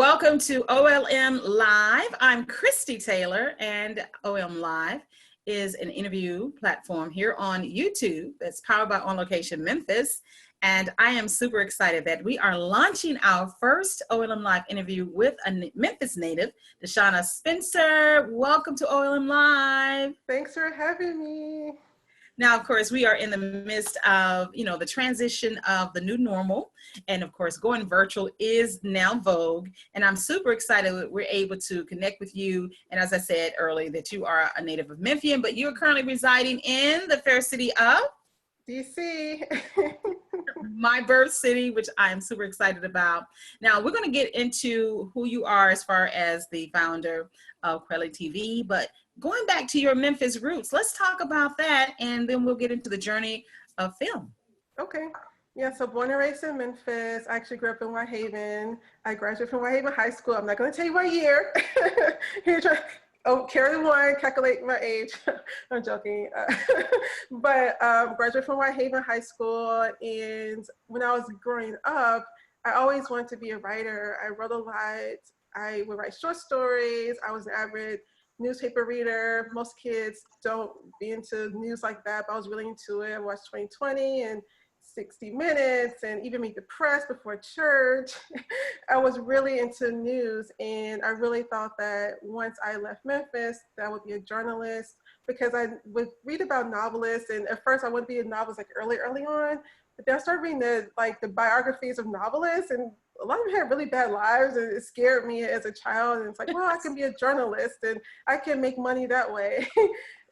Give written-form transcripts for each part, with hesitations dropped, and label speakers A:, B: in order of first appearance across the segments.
A: Welcome to OLM Live. I'm Christie Taylor, and OLM Live is an interview platform here on YouTube that's powered by On Location Memphis. And I am super excited that we are launching our first OLM Live interview with a Memphis native, DeShuna Spencer. Welcome to OLM Live.
B: Thanks for having me.
A: Now, of course, we are in the midst of, the transition of the new normal. And of course, going virtual is now vogue. And I'm super excited that we're able to connect with you. And as I said earlier, that you are a native of Memphian, but you're currently residing in the fair city of
B: DC.
A: my birth city, which I am super excited about. Now, we're going to get into who you are as far as the founder of kweliTV, but going back to your Memphis roots, let's talk about that, and then we'll get into the journey of film.
B: Okay. Yeah, so born and raised in Memphis. I actually grew up in Whitehaven. I graduated from Whitehaven High School. I'm not going to tell you what year. Here, carry one, calculate my age. I'm joking. But graduated from Whitehaven High School, and when I was growing up, I always wanted to be a writer. I wrote a lot. I would write short stories. I was an avid newspaper reader. Most kids don't be into news like that, but I was really into it. I watched 2020 and 60 Minutes and even Meet the Press before church. I was really into news, and I really thought that once I left Memphis, that I would be a journalist, because I would read about novelists, and at first I wouldn't be a novelist like early on, but then I started reading the biographies of novelists, and a lot of them had really bad lives, and it scared me as a child. And it's like, well, I can be a journalist and I can make money that way.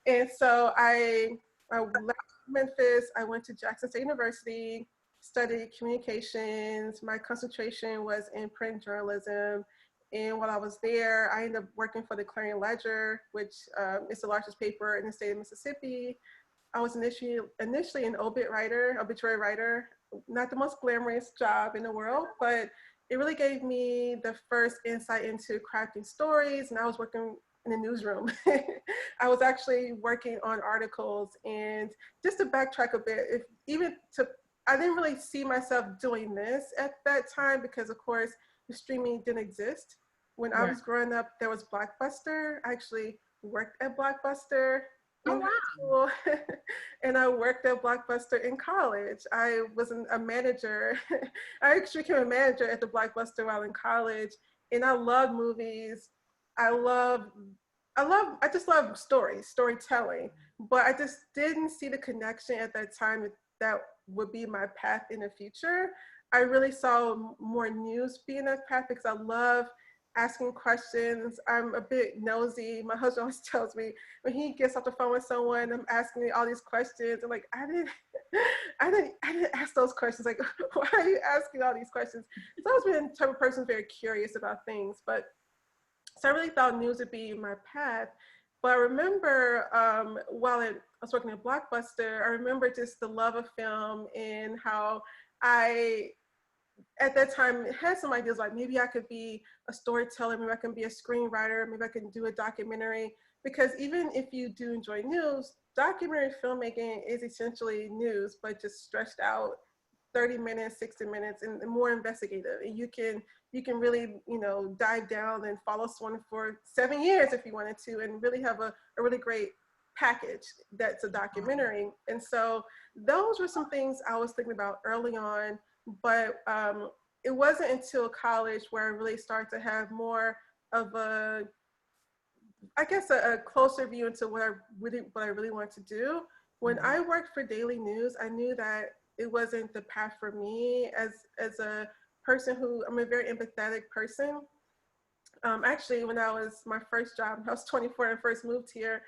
B: And so I left Memphis. I went to Jackson State University, studied communications. My concentration was in print journalism. And while I was there, I ended up working for the Clarion Ledger, which is the largest paper in the state of Mississippi. I was initially an obituary writer. Not the most glamorous job in the world, but it really gave me the first insight into crafting stories. And I was working in the newsroom. I was actually working on articles. And just to backtrack a bit, I didn't really see myself doing this at that time, because of course the streaming didn't exist. When I was growing up, there was Blockbuster. I actually worked at Blockbuster in high school, and I worked at Blockbuster in college. I was a manager. I actually became a manager at the Blockbuster while in college, and I love movies. I just love storytelling, but I just didn't see the connection at that time that would be my path in the future. I really saw more news being that path, because I love asking questions. I'm a bit nosy. My husband always tells me when he gets off the phone with someone, I'm asking me all these questions. I'm like, I didn't ask those questions. Like, why are you asking all these questions? So I was being the type of person very curious about things. So I really thought news would be my path. But I remember while I was working at Blockbuster, I remember just the love of film, and how at that time had some ideas like maybe I could be a storyteller, maybe I can be a screenwriter, maybe I can do a documentary. Because even if you do enjoy news, documentary filmmaking is essentially news, but just stretched out 30 minutes, 60 minutes, and more investigative. And you can really, dive down and follow someone for 7 years if you wanted to, and really have a really great package that's a documentary. And so those were some things I was thinking about early on. But it wasn't until college where I really started to have more of a closer view into what I really want to do. When I worked for Daily News, I knew that it wasn't the path for me as a person I'm a very empathetic person. Actually, when I was my first job, I was 24 and I first moved here.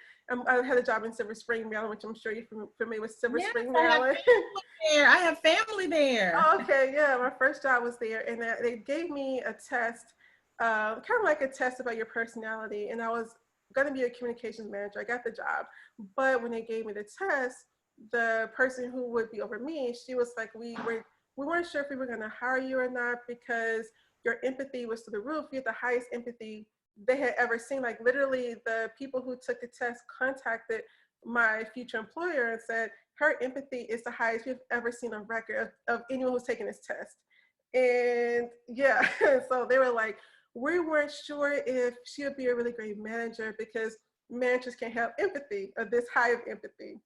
B: I had a job in Silver Spring, Maryland, which I'm sure you're familiar with Silver Spring, Maryland.
A: I have family there.
B: Oh, okay, yeah, my first job was there, and they gave me a test, kind of like a test about your personality, and I was going to be a communications manager. I got the job, but when they gave me the test, the person who would be over me, she was like, we weren't sure if we were going to hire you or not, because your empathy was to the roof. You had the highest empathy they had ever seen. Like, literally, the people who took the test contacted my future employer and said, her empathy is the highest we've ever seen on record of anyone who's taken this test. And yeah, so they were like, we weren't sure if she would be a really great manager because managers can't have empathy or this high of empathy.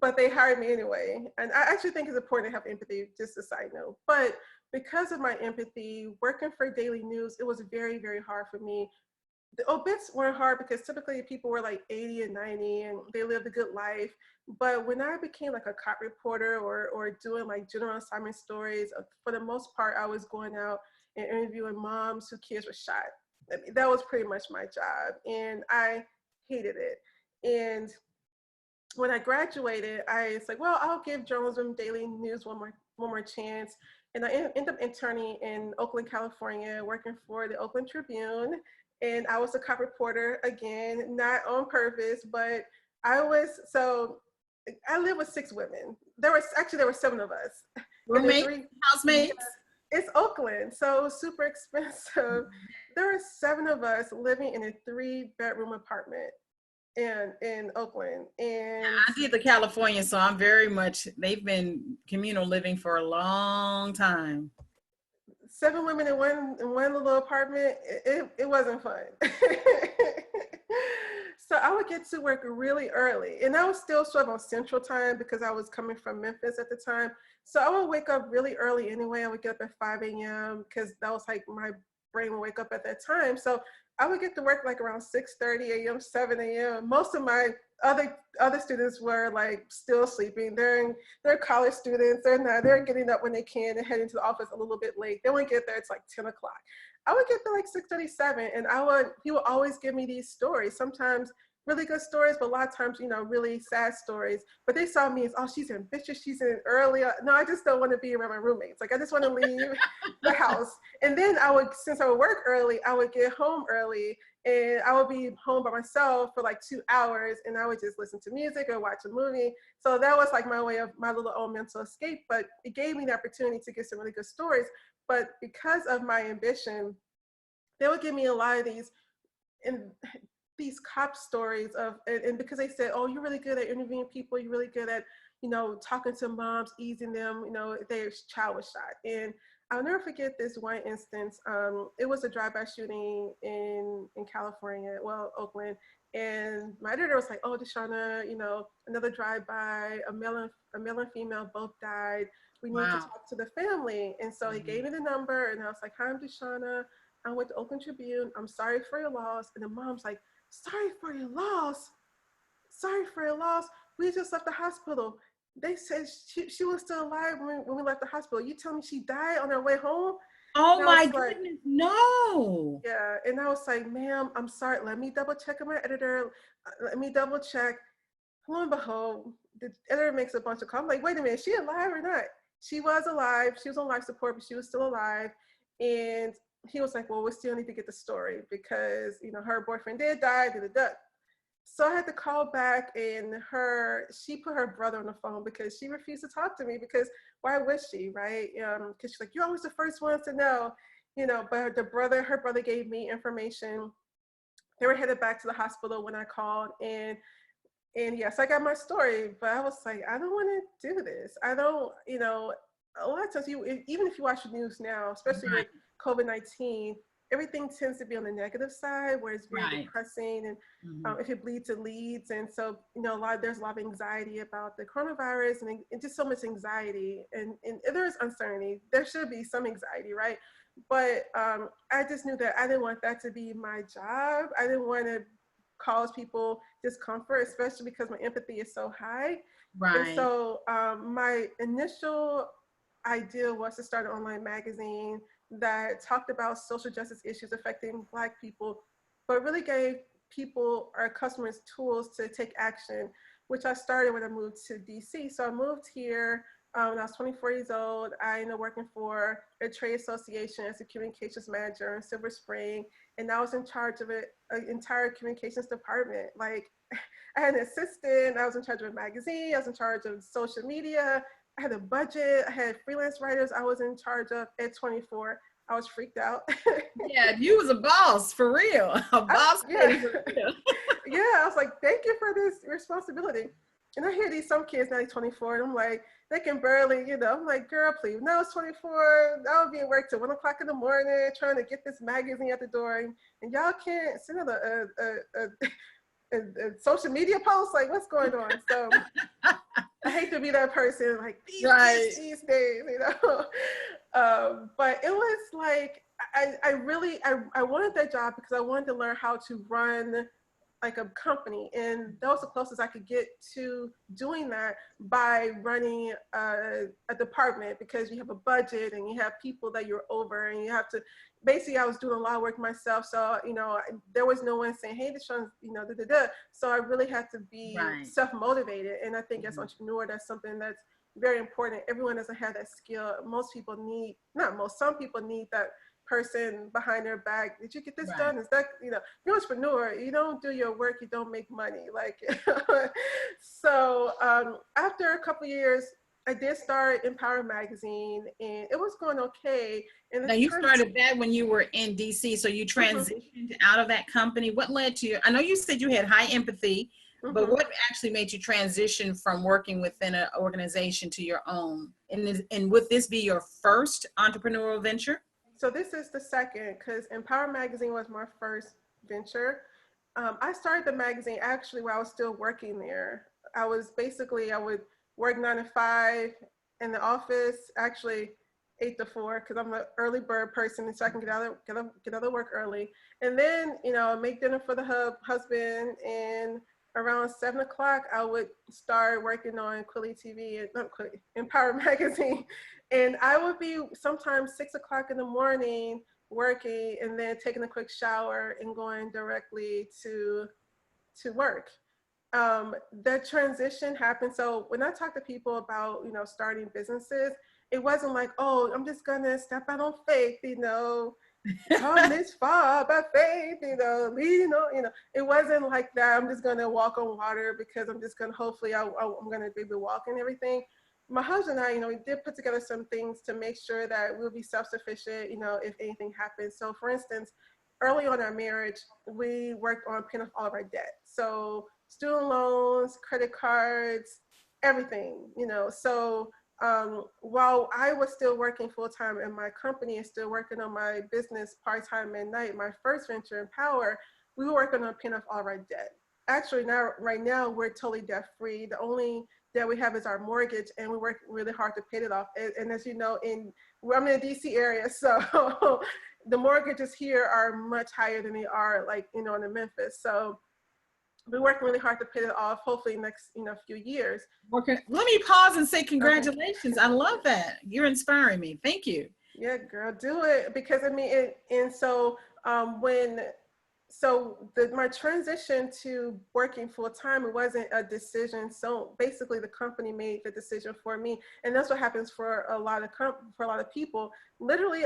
B: But they hired me anyway. And I actually think it's important to have empathy, just a side note. But because of my empathy, working for daily news, it was very, very hard for me. The obits weren't hard because typically people were like 80 and 90 and they lived a good life. But when I became like a cop reporter or doing like general assignment stories, for the most part, I was going out and interviewing moms whose kids were shot. I mean, that was pretty much my job, and I hated it. And when I graduated, I was like, well, I'll give journalism daily news one more chance. And I ended up interning in Oakland, California, working for the Oakland Tribune. And I was a cop reporter again, not on purpose, but I lived with 6 women. There were 7 of us.
A: Roommates, housemates?
B: Yeah, it's Oakland, so super expensive. There were 7 of us living in a 3-bedroom apartment in Oakland. And
A: I did the California, so I'm very much, they've been communal living for a long time.
B: 7 women in one little apartment, it wasn't fun. So I would get to work really early, and I was still sort of on Central Time because I was coming from Memphis at the time. So I would wake up really early anyway. I would get up at 5 a.m. because that was like my brain would wake up at that time. So I would get to work like around 6:30 a.m., 7 a.m. Most of my other students were like still sleeping. They're college students. They're getting up when they can and heading to the office a little bit late. They wouldn't get there. It's like 10 o'clock. I would get there like 6:37, and he would always give me these stories. Sometimes really good stories, but a lot of times, really sad stories. But they saw me as, oh, she's ambitious, she's in early. No, I just don't want to be around my roommates. Like, I just want to leave the house. And then since I would work early, I would get home early, and I would be home by myself for like 2 hours, and I would just listen to music or watch a movie. So that was like my way of my little own mental escape, but it gave me the opportunity to get some really good stories. But because of my ambition, they would give me a lot of these cop stories and because they said, oh, you're really good at interviewing people, you're really good at, talking to moms, easing them, if their child was shot. And I'll never forget this one instance. It was a drive-by shooting in California, Oakland. And my editor was like, oh, DeShuna, another drive-by, a male and female both died. We need to talk to the family. And so he gave me the number, and I was like, hi, I'm DeShuna. I went to Oakland Tribune. I'm sorry for your loss. And the mom's like, sorry for your loss. Sorry for your loss. We just left the hospital. They said she was still alive when we left the hospital. You tell me she died on her way home?
A: Oh my goodness, no.
B: Yeah, and I was like, ma'am, I'm sorry. Let me double check with my editor. Let me double check. Lo and behold, the editor makes a bunch of comments. Like, wait a minute, is she alive or not? She was alive. She was on life support, but she was still alive. And he was like, well, we still need to get the story because, her boyfriend did die, So I had to call back, and she put her brother on the phone because she refused to talk to me because why would she, right? Because she's like, you're always the first ones to know, but her brother gave me information. They were headed back to the hospital when I called, and yes, I got my story, but I was like, I don't want to do this. I don't, a lot of times even if you watch the news now, especially with COVID-19, everything tends to be on the negative side where it's very depressing, and if it bleeds, it leads. And so, there's a lot of anxiety about the coronavirus and just so much anxiety and there's uncertainty. There should be some anxiety, right? But I just knew that I didn't want that to be my job. I didn't want to cause people discomfort, especially because my empathy is so high. Right. And so my initial idea was to start an online magazine that talked about social justice issues affecting Black people, but really gave people, our customers, tools to take action, which I started when I moved to DC. So I moved here when I was 24 years old. I ended up working for a trade association as a communications manager in Silver Spring, and I was in charge of an entire communications department. Like, I had an assistant, I was in charge of a magazine, I was in charge of social media, I had a budget, I had freelance writers I was in charge of at 24. I was freaked out.
A: Yeah, you was a boss, for real. A boss lady for real.
B: Yeah, I was like, thank you for this responsibility. And I hear some kids now 24, and I'm like, they can barely, you know, I'm like, girl, please. Now it's 24, I'll be at work till 1 o'clock in the morning trying to get this magazine at the door, and y'all can't send a social media post, like what's going on? So I hate to be that person, like these days, you know. But it was like, I wanted that job because I wanted to learn how to run like a company, and that was the closest I could get to doing that by running a department, because you have a budget and you have people that you're over, and you have to, basically I was doing a lot of work myself. So, you know, there was no one saying, hey, DeShuna, you know, So I really had to be self-motivated. And I think as an entrepreneur, that's something that's very important. Everyone doesn't have that skill. Most people need, some people need that person behind their back. Did you get this done? Is that, you know, you're an entrepreneur, you don't do your work, you don't make money. Like, so after a couple of years, I did start Empower Magazine, and it was going okay. And
A: now you started that when you were in DC, so you transitioned out of that company. What led to you? I know you said you had high empathy, but what actually made you transition from working within an organization to your own? And would this be your first entrepreneurial venture?
B: So this is the second, because Empower Magazine was my first venture. I started the magazine actually while I was still working there. I would work 9 to 5 in the office, actually 8 to 4, because I'm an early bird person, so I can get out of work early. And then, you know, make dinner for the husband, and around 7 o'clock, I would start working on kweliTV, Empower Magazine. And I would be sometimes 6 o'clock in the morning working, and then taking a quick shower and going directly to work. That transition happened. So when I talk to people about, you know, starting businesses, it wasn't like, oh, I'm just gonna step out on faith, you know, come this far by faith, you know, it wasn't like that. I'm just gonna walk on water because I'm just gonna, hopefully I'm gonna be able to walk and everything. My husband and I, you know, we did put together some things to make sure that we'll be self-sufficient, you know, if anything happens. So for instance, early on in our marriage, we worked on paying off all of our debt. So student loans, credit cards, everything, you know. So while I was still working full-time in my company and still working on my business part-time at night, my first venture, Empower, we were working on paying off all of our debt. Actually, right now, we're totally debt-free. The only debt we have is our mortgage, and we work really hard to pay it off. And as you know, I'm in the DC area, so the mortgages here are much higher than they are, like, you know, in Memphis. So we're working really hard to pay it off, hopefully next, you know, few years.
A: Okay, let me pause and say congratulations. Okay. I love that. You're inspiring me. Thank you.
B: Yeah, girl, do it. Because I mean, my transition to working full time, it wasn't a decision. So basically the company made the decision for me. And that's what happens for a lot of people. Literally,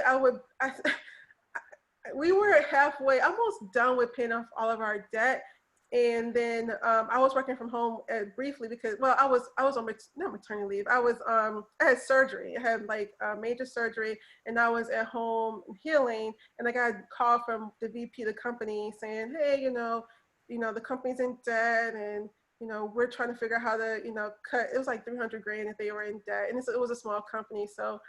B: we were halfway, almost done with paying off all of our debt. And then I was working from home briefly because, well, I was on not maternity leave. I had surgery. I had like major surgery, and I was at home healing. And I got a call from the VP of the company saying, hey, you know, the company's in debt, and, you know, we're trying to figure out how to, you know, cut. It was like $300,000 if they were in debt, and it was a small company, so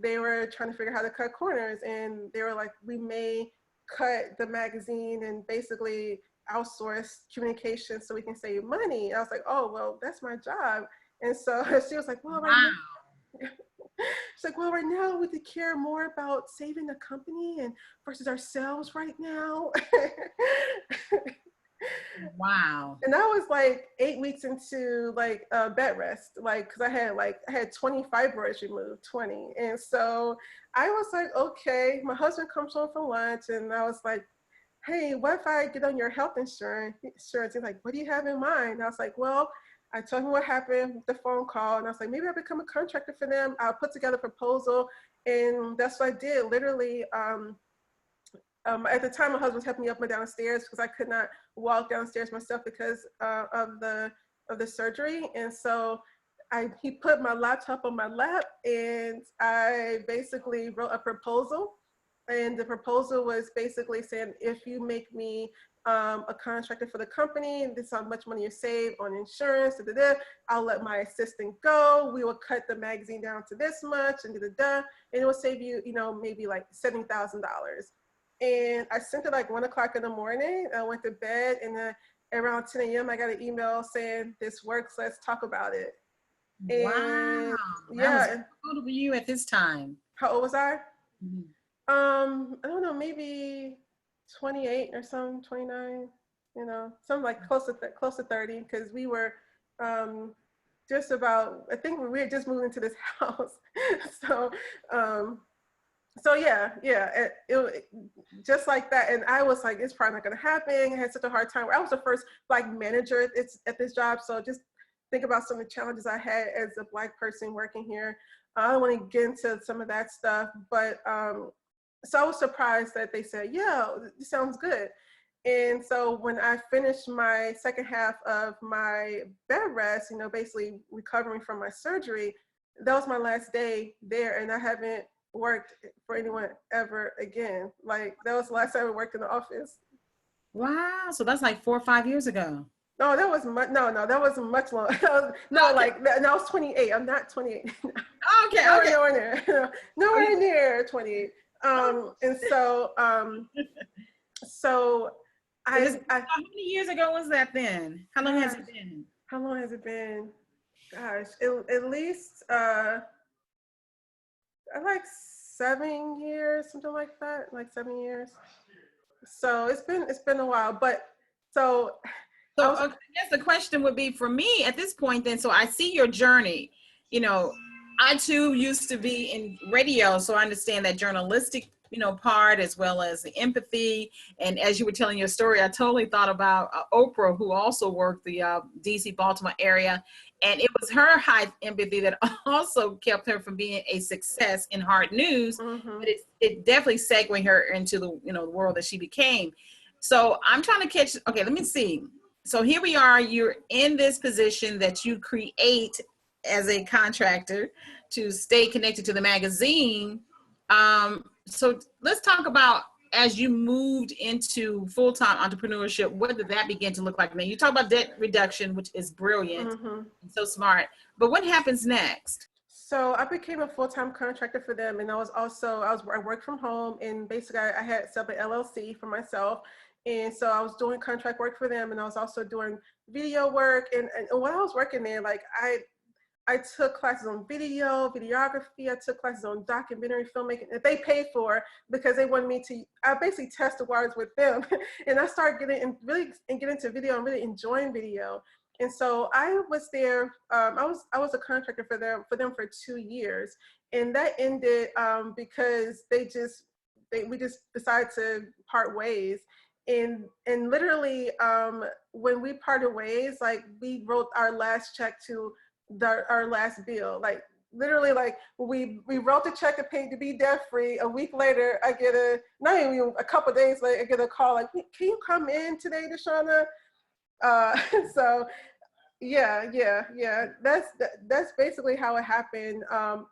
B: they were trying to figure out how to cut corners. And they were like, we may cut the magazine and basically outsource communication so we can save money. And I was like, oh, well, that's my job. And so she was like, well, she's like, well, right now we could care more about saving the company and versus ourselves right now.
A: Wow.
B: And I was like 8 weeks into like bed rest, like, cause I had 20 fibroids removed, 20. And so I was like, okay, my husband comes home from lunch, and I was like, hey, what if I get on your health insurance? He's like, what do you have in mind? And I was like, well, I told him what happened with the phone call, and I was like, maybe I'll become a contractor for them. I'll put together a proposal, and that's what I did. Literally, at the time, my husband was helping me up and downstairs because I could not walk downstairs myself because of the surgery. And so he put my laptop on my lap, and I basically wrote a proposal. And the proposal was basically saying, if you make me a contractor for the company. This is how much money you save on insurance. Da, da, da. I'll let my assistant go. We will cut the magazine down to this much and da, da, da. And it will save you, you know, maybe like $70,000. And I sent it like 1 o'clock in the morning. I went to bed, and then around 10 a.m. I got an email saying, "This works, let's talk about it."
A: Wow.
B: And yeah.
A: How old were you at this time?
B: How old was I?
A: Mhm.
B: I don't know, maybe 28 or something, 29, you know, something like close to 30, because we were just about, I think we had just moved into this house. So, so yeah, it just like that. And I was like, it's probably not gonna happen. I had such a hard time. I was the first Black manager at this job. So just think about some of the challenges I had as a Black person working here. I don't want to get into some of that stuff, but so I was surprised that they said, yeah, this sounds good. And so when I finished my second half of my bed rest, you know, basically recovering from my surgery, that was my last day there, and I haven't worked for anyone ever again. Like, that was the last time I worked in the office.
A: Wow. So that's like 4 or 5 years ago.
B: No, that was much. No, that wasn't much longer. No,
A: Okay.
B: like, no, I was 28. I'm not 28.
A: Okay.
B: Nowhere near. Nowhere near 28. And so, so
A: How
B: I.
A: many years ago was that then? How long has it been?
B: How long has it been? Gosh, at least like 7 years, something like that. Like 7 years. So it's been a while, but so.
A: So I guess the question would be for me at this point then, so I see your journey. You know, I too used to be in radio, so I understand that journalistic, you know, part as well as the empathy. And as you were telling your story, I totally thought about Oprah, who also worked the DC, Baltimore area. And it was her high empathy that also kept her from being a success in hard news.
B: Mm-hmm.
A: But it definitely segued her into the, you know, the world that she became. So I'm trying to catch, okay, let me see. So here we are, you're in this position that you create as a contractor to stay connected to the magazine. So let's talk about, as you moved into full-time entrepreneurship, what did that begin to look like? Now you talk about debt reduction, which is brilliant, and so smart, but what happens next?
B: So I became a full-time contractor for them, and I worked from home, and basically I had set up an LLC for myself. And so I was doing contract work for them, and I was also doing video work. And when I was working there, like I took classes on videography. I took classes on documentary filmmaking that they paid for, because they wanted me to, I basically test the waters with them. And I started getting into video and really enjoying video. And so I was there, I was a contractor for them for 2 years. And that ended because we just decided to part ways. And literally when we parted ways, like, we wrote our last check to our last bill. Like, literally, like, we wrote the check and paid to be debt free. A week later, I get not even a couple of days later, I get a call like, can you come in today, DeShuna? So yeah, that's basically how it happened.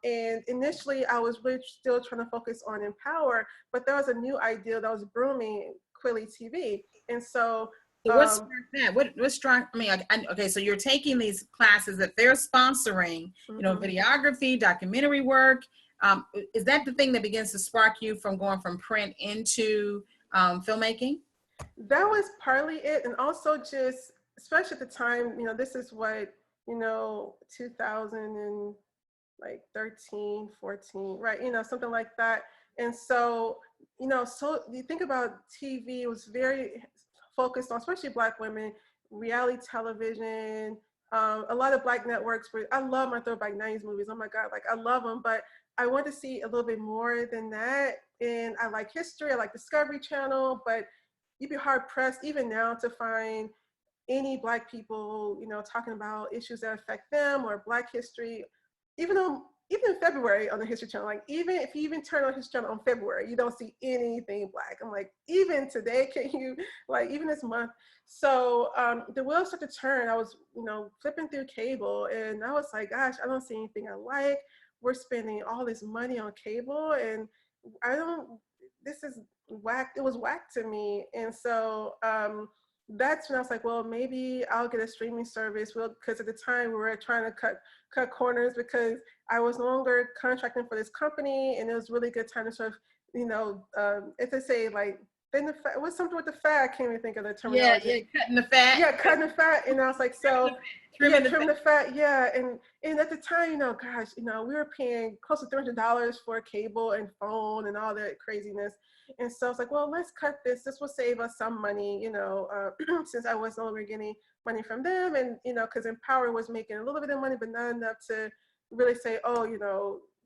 B: And initially I was really still trying to focus on Empower, but there was a new idea that was brewing, kweliTV. And so
A: what's that? What's strong? I mean, okay, so you're taking these classes that they're sponsoring, you know, videography, documentary work. Is that the thing that begins to spark you from going from print into filmmaking?
B: That was partly it. And also just, especially at the time, you know, this is what, you know, 2013, 14, right? You know, something like that. And so, you know, so you think about TV, it was very focused on, especially Black women, reality television, a lot of Black networks. I love my throwback 90s movies. Oh my God, like, I love them, but I want to see a little bit more than that. And I like history, I like Discovery Channel, but you'd be hard pressed even now to find any Black people, you know, talking about issues that affect them or Black history, even in February on the History Channel. Like, even if you even turn on History Channel on February, you don't see anything Black. I'm like, even today, can you, like, even this month? So the wheels started to turn. I was, you know, flipping through cable, and I was like, gosh, I don't see anything I like. We're spending all this money on cable, and this is whack. It was whack to me. And so that's when I was like, well, maybe I'll get a streaming service. Well, because at the time we were trying to cut corners because I was no longer contracting for this company, and it was really good time to sort of, if they say like, then the fat, what's something with the fat? I can't even think of the terminology.
A: Yeah, cutting the fat.
B: Yeah, cutting the fat. And I was like, so trim the fat. Yeah. And at the time, gosh, we were paying close to $300 for cable and phone and all that craziness. And so I was like, well, let's cut this. This will save us some money, since I was no longer getting money from them. And, because Empower was making a little bit of money, but not enough to really say, oh,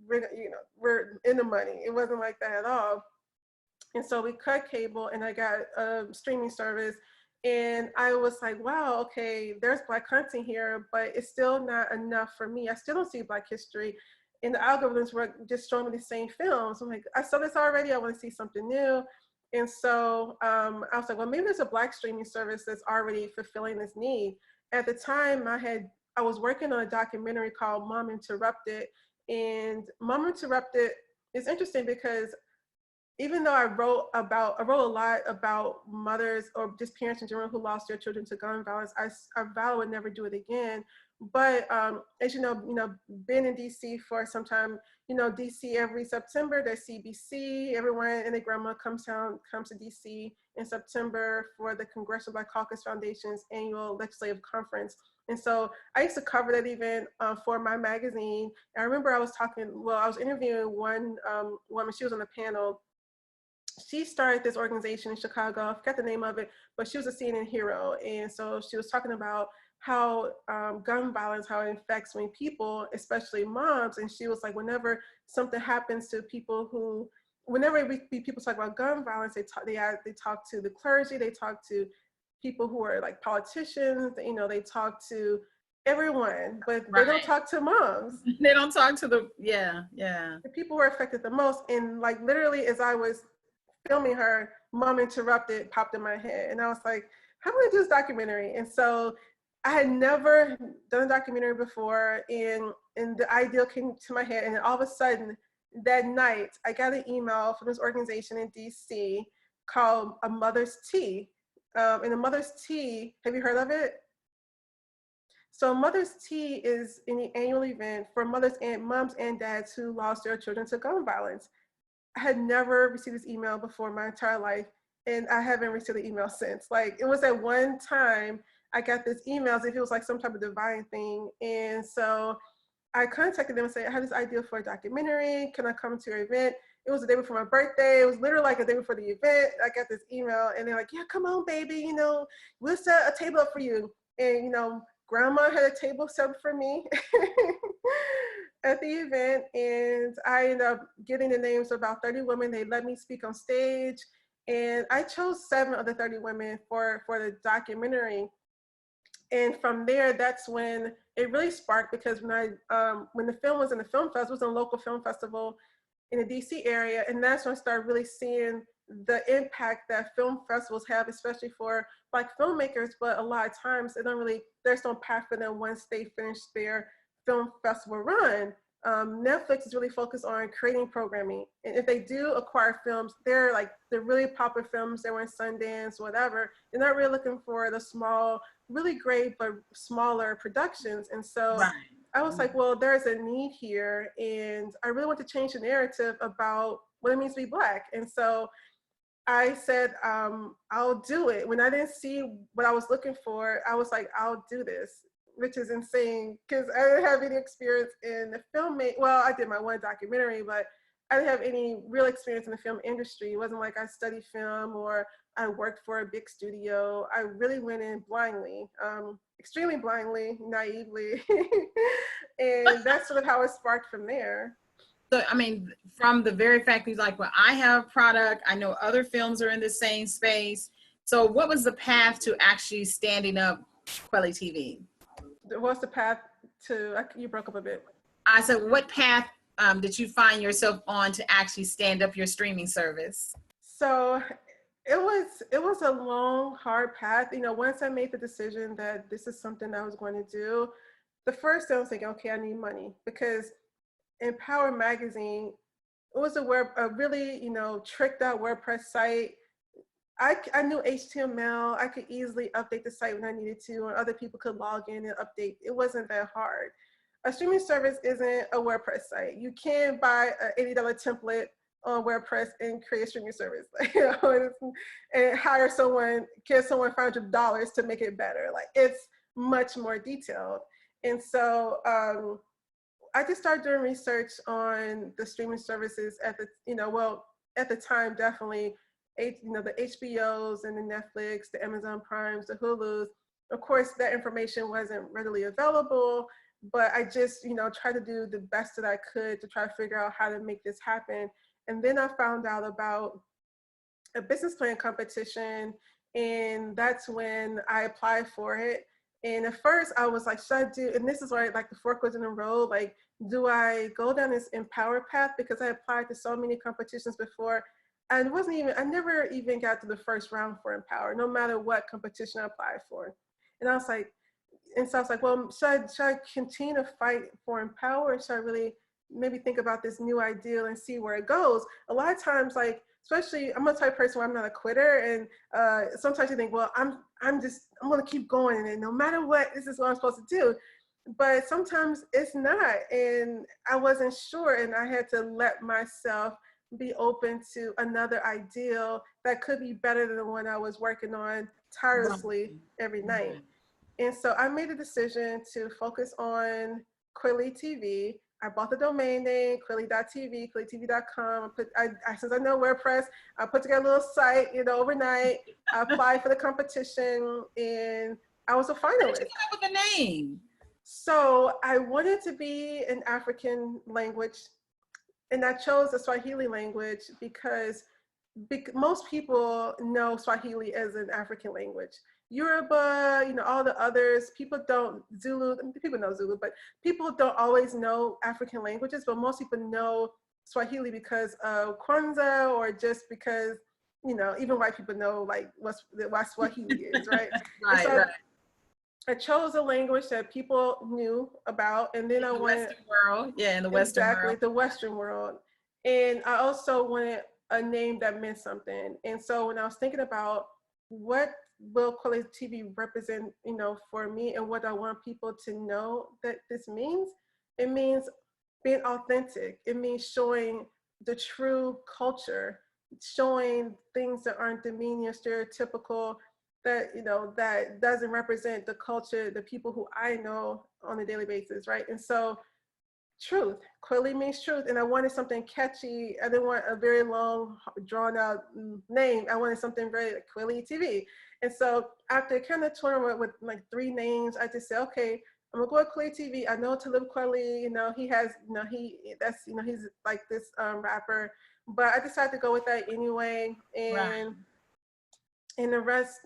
B: we're in the money. It wasn't like that at all. And so we cut cable, and I got a streaming service, and I was like, wow, okay, there's Black content here, but it's still not enough for me. I still don't see Black history, and the algorithms were just showing me the same films. I'm like, I saw this already, I want to see something new. And so I was like, well, maybe there's a Black streaming service that's already fulfilling this need. At the time, I was working on a documentary called Mom Interrupted, and Mom Interrupted is interesting because even though I wrote a lot about mothers or just parents in general who lost their children to gun violence, I vow I would never do it again. But as you know, been in DC for some time, DC every September, there's CBC, everyone and their grandma comes to DC in September for the Congressional Black Caucus Foundation's annual legislative conference. And so I used to cover that event for my magazine. And I remember I was interviewing one woman, she was on the panel. She started this organization in Chicago, I forgot the name of it, but she was a CNN hero. And so she was talking about how gun violence, how it affects many people, especially moms. And she was like, whenever something happens to people whenever people talk about gun violence, they talk to the clergy, they talk to people who are like politicians, they talk to everyone, but they don't talk to moms.
A: They don't talk to the
B: people who are affected the most. And like literally as I was filming her, Mom Interrupted popped in my head. And I was like, how am I gonna do this documentary? And so I had never done a documentary before, and the idea came to my head. And then all of a sudden that night, I got an email from this organization in DC called A Mother's Tea. And A Mother's Tea, have you heard of it? So Mother's Tea is an annual event for mothers and moms and dads who lost their children to gun violence. I had never received this email before my entire life, and I haven't received the email since. Like, it was at one time I got this email as if it was like some type of divine thing. And so I contacted them and said, I have this idea for a documentary. Can I come to your event? It was the day before my birthday. It was literally like a day before the event. I got this email, and they're like, yeah, come on, baby. We'll set a table up for you. And, grandma had a table set up for me at the event, and I ended up getting the names of about 30 women. They let me speak on stage, and I chose 7 of the 30 women for the documentary. And from there, that's when it really sparked, because when the film was in the film festival, it was in a local film festival in the DC area, and that's when I started really seeing the impact that film festivals have, especially for Black filmmakers. But a lot of times there's no path for them once they finish their film festival run. Netflix is really focused on creating programming. And if they do acquire films, they're really popular films. They were in Sundance, whatever. They're not really looking for the small, really great, but smaller productions. And so I was like, well, there's a need here. And I really want to change the narrative about what it means to be Black. And so I said, I'll do it. When I didn't see what I was looking for, I was like, I'll do this, which is insane, because I didn't have any experience in the filmmaking. Well, I did my one documentary, but I didn't have any real experience in the film industry. It wasn't like I studied film or I worked for a big studio. I really went in blindly, extremely blindly, naively. And that's sort of how it sparked from there.
A: So, I mean, from the very fact that he's like, well, I have product, I know other films are in the same space. So what was the path to actually standing up kweliTV?
B: What's the path to, you broke up a bit.
A: I said, what path did you find yourself on to actually stand up your streaming service?
B: So it was a long, hard path. Once I made the decision that this is something I was going to do, the first thing I was thinking, okay, I need money, because Empower magazine, was a really, you know, tricked out WordPress site. I knew HTML. I could easily update the site when I needed to, and other people could log in and update. It wasn't that hard. A streaming service isn't a WordPress site. You can't buy an $80 template on WordPress and create a streaming service, you know, and hire someone, give someone $500 to make it better. Like, it's much more detailed. And so I just started doing research on the streaming services at the, you know, well, at the time, definitely, you know, the HBOs and the Netflix, the Amazon Primes, the Hulus. Of course, that information wasn't readily available, but I just, you know, tried to do the best that I could to try to figure out how to make this happen. And then I found out about a business plan competition, and that's when I applied for it. And at first I was like, should I do, and this is where like the fork was in the road, like, do I go down this empower path? Because I applied to so many competitions before. And I never even got to the first round for Empower, no matter what competition I applied for. And I was like, well, should I continue to fight for Empower, or should I really maybe think about this new ideal and see where it goes? A lot of times, like, especially, I'm a type of person where I'm not a quitter, and sometimes you think, well, I'm gonna keep going, and no matter what, this is what I'm supposed to do. But sometimes it's not, and I wasn't sure, and I had to let myself be open to another ideal that could be better than the one I was working on tirelessly every night. And so I made a decision to focus on kweliTV. I bought the domain name, kweli.tv, kweliTV.com. Since I know WordPress, I put together a little site, you know, overnight. I applied for the competition, and I was a finalist.
A: How did you come up with the name?
B: So I wanted to be an African language, and I chose the Swahili language because most people know Swahili as an African language. Yoruba, you know, all the others, people don't, Zulu, people know Zulu, but people don't always know African languages, but most people know Swahili because of Kwanzaa, or just because, you know, even white people know like what Swahili is, right?
A: Right.
B: I chose a language that people knew about, and then I wanted
A: Western world, in the Western world.
B: Exactly, the Western world. And I also wanted a name that meant something. And so when I was thinking about what will kweliTV represent, you know, for me, and what I want people to know that this means, it means being authentic. It means showing the true culture, showing things that aren't demeaning or stereotypical, that, you know, that doesn't represent the culture, the people who I know on a daily basis, right? And so truth, Kweli means truth, and I wanted something catchy. I didn't want a very long, drawn out name. I wanted something very like kweliTV. And so after kind of touring with like 3 names, I just said, okay, I'm gonna go with kweliTV. I know Talib Kweli, you know, he has, you know, he's like this rapper, but I decided to go with that anyway. And And the rest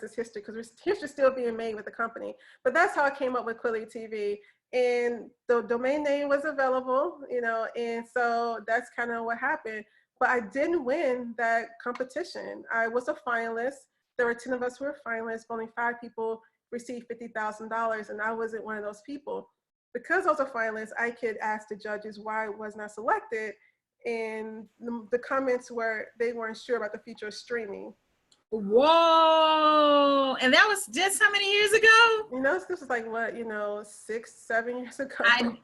B: is history, because history's still being made with the company. But that's how I came up with kweliTV. And the domain name was available, you know, and so that's kind of what happened. But I didn't win that competition. I was a finalist. There were 10 of us who were finalists, but only 5 people received $50,000, and I wasn't one of those people. Because I was a finalist, I could ask the judges why I was not selected, and the comments were they weren't sure about the future of streaming.
A: Whoa! And that was just how many years ago?
B: You know, this was like what, you know, 6-7 years ago.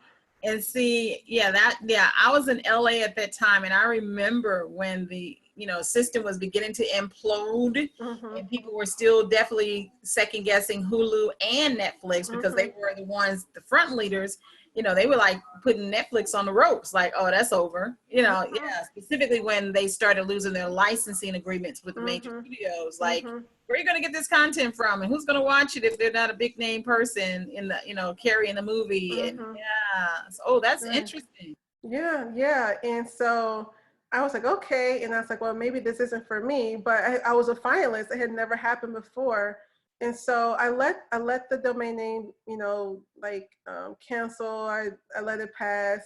A: And see, I was in LA at that time, and I remember when the, you know, system was beginning to implode, and people were still definitely second guessing Hulu and Netflix, because they were the ones, the front leaders. You know, they were like putting Netflix on the ropes, like, oh, that's over. You know, specifically when they started losing their licensing agreements with the major studios, like, where are you going to get this content from, and who's going to watch it if they're not a big name person in the, you know, carrying the movie? And so, that's interesting.
B: Yeah. And so I was like, okay. And I was like, well, maybe this isn't for me, but I was a finalist. It had never happened before. And so I let the domain name, you know, like cancel. I let it pass.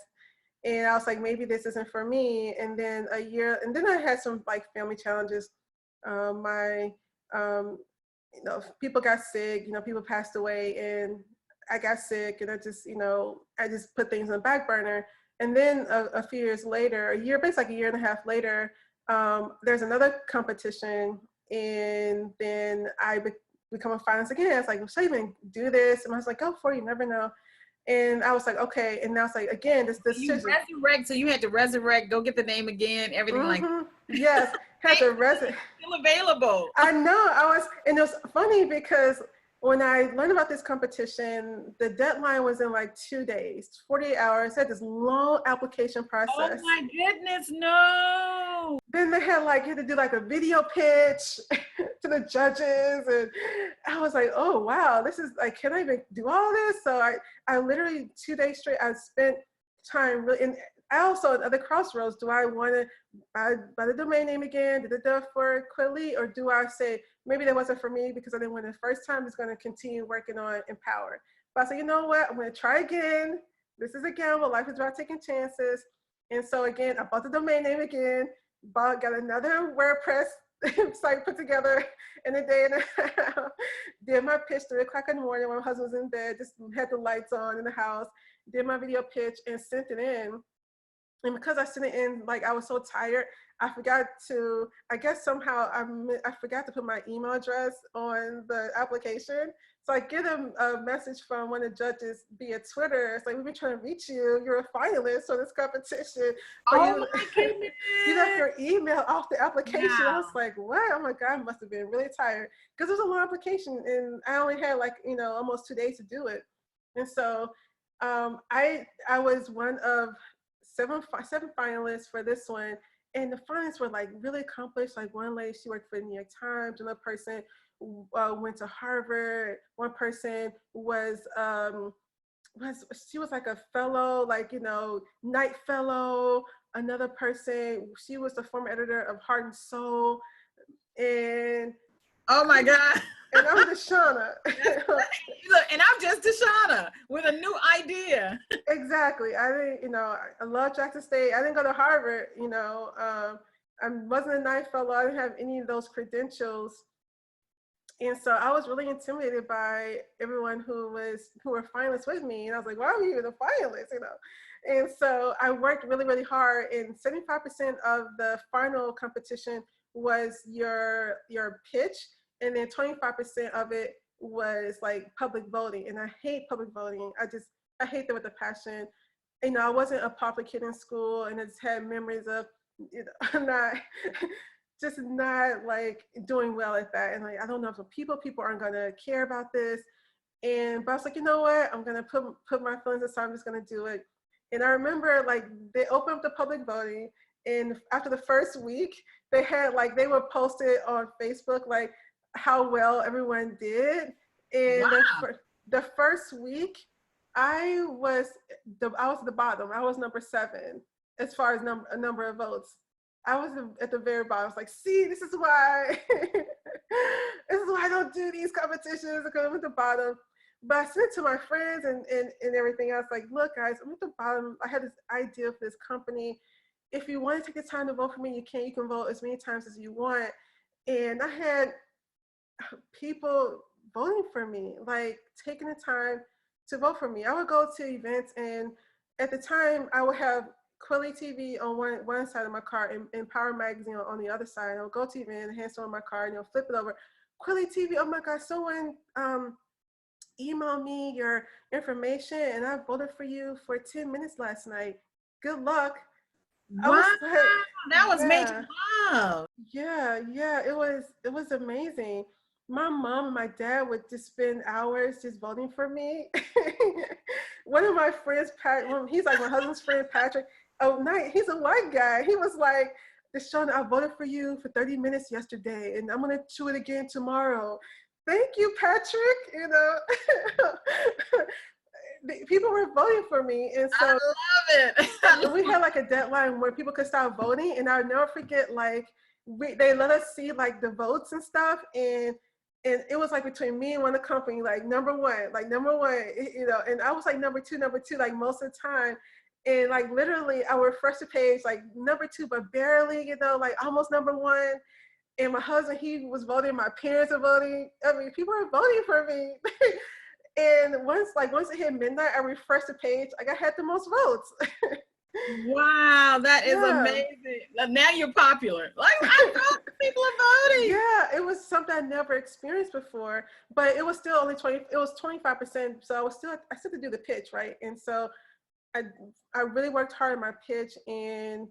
B: And I was like, maybe this isn't for me. And then and then I had some like family challenges. You know, people got sick, you know, people passed away, and I got sick, and I just, you know, I just put things on the back burner. And then a few years later, basically like a year and a half later, there's another competition, and then I become a finalist again. It's like, should I even do this? And I was like, go for it, you never know. And I was like, okay. And now it's like, again, this
A: You resurrect, so you had to resurrect, go get the name again, everything like that.
B: Yes, had to resurrect.
A: Still available.
B: I know, and it was funny because when I learned about this competition, the deadline was in like 2 days, 48 hours. They had this long application process.
A: Oh my goodness, no.
B: Then they had you had to do like a video pitch to the judges. And I was like, oh, wow, this is like, can I even do all this? So I literally 2 days straight, I spent time really, and I also at the crossroads, do I want to buy the domain name again? Did it do it for Kweli? Or do I say, maybe that wasn't for me because I didn't win the first time, just going to continue working on Empower. But I said, you know what, I'm going to try again. This is a gamble. Life is about taking chances. And so again, I bought the domain name again, got another WordPress site put together in a day and a half, did my pitch 3 o'clock in the morning when my husband was in bed, just had the lights on in the house, did my video pitch and sent it in. And because I sent it in, I was so tired, I forgot to, I guess somehow I forgot to put my email address on the application. So I get a message from one of the judges via Twitter. It's like, we've been trying to reach you. You're a finalist for this competition.
A: Oh my goodness.
B: You left your email off the application.
A: Wow.
B: I was like, what? Oh my God, I must have been really tired. Because it was a long application and I only had almost 2 days to do it. And so I was one of seven finalists for this one, and the finalists were really accomplished. One lady, she worked for the New York Times. Another person went to Harvard. One person she was a fellow, Knight Fellow. Another person, she was the former editor of Heart and Soul. And
A: oh my God.
B: And I'm DeShuna.
A: Look, and I'm just DeShuna with a new idea.
B: Exactly. I didn't, I love Jackson State. I didn't go to Harvard, I wasn't a Knight Fellow. I didn't have any of those credentials. And so I was really intimidated by everyone who were finalists with me. And I was like, why are we even a finalist, And so I worked really, really hard. And 75% of the final competition was your pitch. And then 25% of it was public voting. And I hate public voting. I hate that with a passion. I wasn't a popular kid in school, and I just had memories of, not doing well at that. And I don't know if people aren't gonna care about this. But I was like, you know what? I'm gonna put my feelings aside. I'm just gonna do it. And I remember they opened up the public voting, and after the first week, they had they would post it on Facebook how well everyone did. And wow. the first week, I was the bottom. I was number 7 as far as number of votes. I was at the very bottom. I was like, see, this is why I don't do these competitions, because I'm at the bottom. But I sent it to my friends and everything else. Look, guys, I'm at the bottom. I had this idea for this company. If you want to take the time to vote for me, you can. You can vote as many times as you want. And I had people voting for me, taking the time to vote for me. I would go to events, and at the time I would have kweliTV on one side of my car and Power Magazine on the other side. I would go to event, hand someone my car, and they'll flip it over. kweliTV, oh my God, someone emailed me your information and I voted for you for 10 minutes last night. Good luck.
A: Wow, that was major love.
B: Yeah, it was amazing. My mom and my dad would just spend hours just voting for me. One of my friends, he's my husband's friend, Patrick. Oh, he's a white guy. He was like, DeShuna, I voted for you for 30 minutes yesterday, and I'm gonna do it again tomorrow. Thank you, Patrick. People were voting for me, and so I
A: love it.
B: We had a deadline where people could start voting, and I'll never forget. They let us see the votes and stuff, and it was between me and one of the company, number one, and I was number two, most of the time. And literally I would refresh the page, number 2, but barely, almost number 1. And my husband, he was voting, my parents are voting. I mean, people are voting for me. And once it hit midnight, I refreshed the page, I had the most votes.
A: Wow, that is
B: Yeah.
A: amazing. Now you're popular. Like, I thought people are voting.
B: Yeah, it was something I never experienced before, but it was still only 20, it was 25%. So I still had to do the pitch, right? And so I, I really worked hard on my pitch, and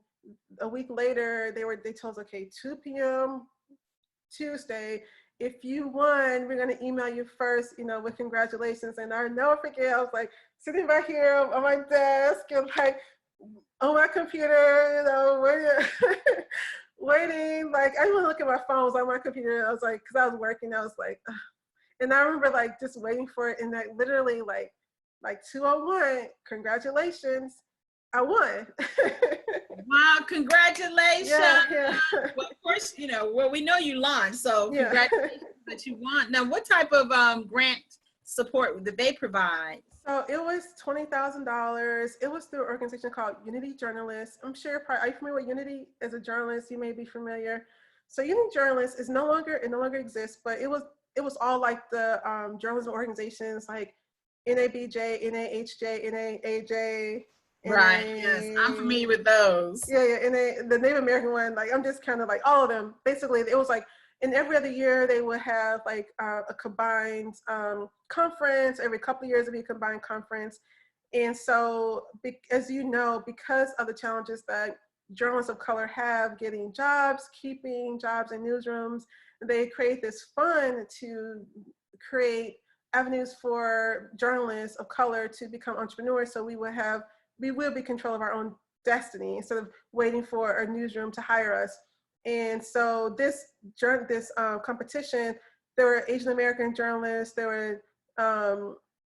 B: a week later they told us, okay, 2 p.m. Tuesday, if you won, we're gonna email you first, with congratulations. And I'll never forget, I was like sitting back here on my desk and like on my computer, waiting, waiting. Like I didn't want to look at my phone. I was on my computer. I was like, because I was working, I was like, ugh. And I remember like just waiting for it, and like literally like 2:01, congratulations, I won.
A: Wow, congratulations.
B: Yeah, yeah.
A: Well, of course, well, we know you launched, so
B: Yeah.
A: congratulations that you won. Now, what type of grant support did they provide?
B: So it was $20,000. It was through an organization called Unity Journalists. I'm sure are you familiar with Unity as a journalist? You may be familiar. So Unity Journalists it no longer exists, but it was all like the journalism organizations like NABJ, NAHJ, NAAJ.
A: Right, yes, I'm familiar with those.
B: Yeah, and the Native American one, like I'm just kind of like all of them. Basically, it was like, and every other year they would have like a combined conference. Every couple of years it'd be a combined conference. And so, as you know, because of the challenges that journalists of color have getting jobs, keeping jobs in newsrooms, they create this fund to create avenues for journalists of color to become entrepreneurs. So we will be control of our own destiny instead of waiting for a newsroom to hire us. And so this competition, there were Asian American journalists, there were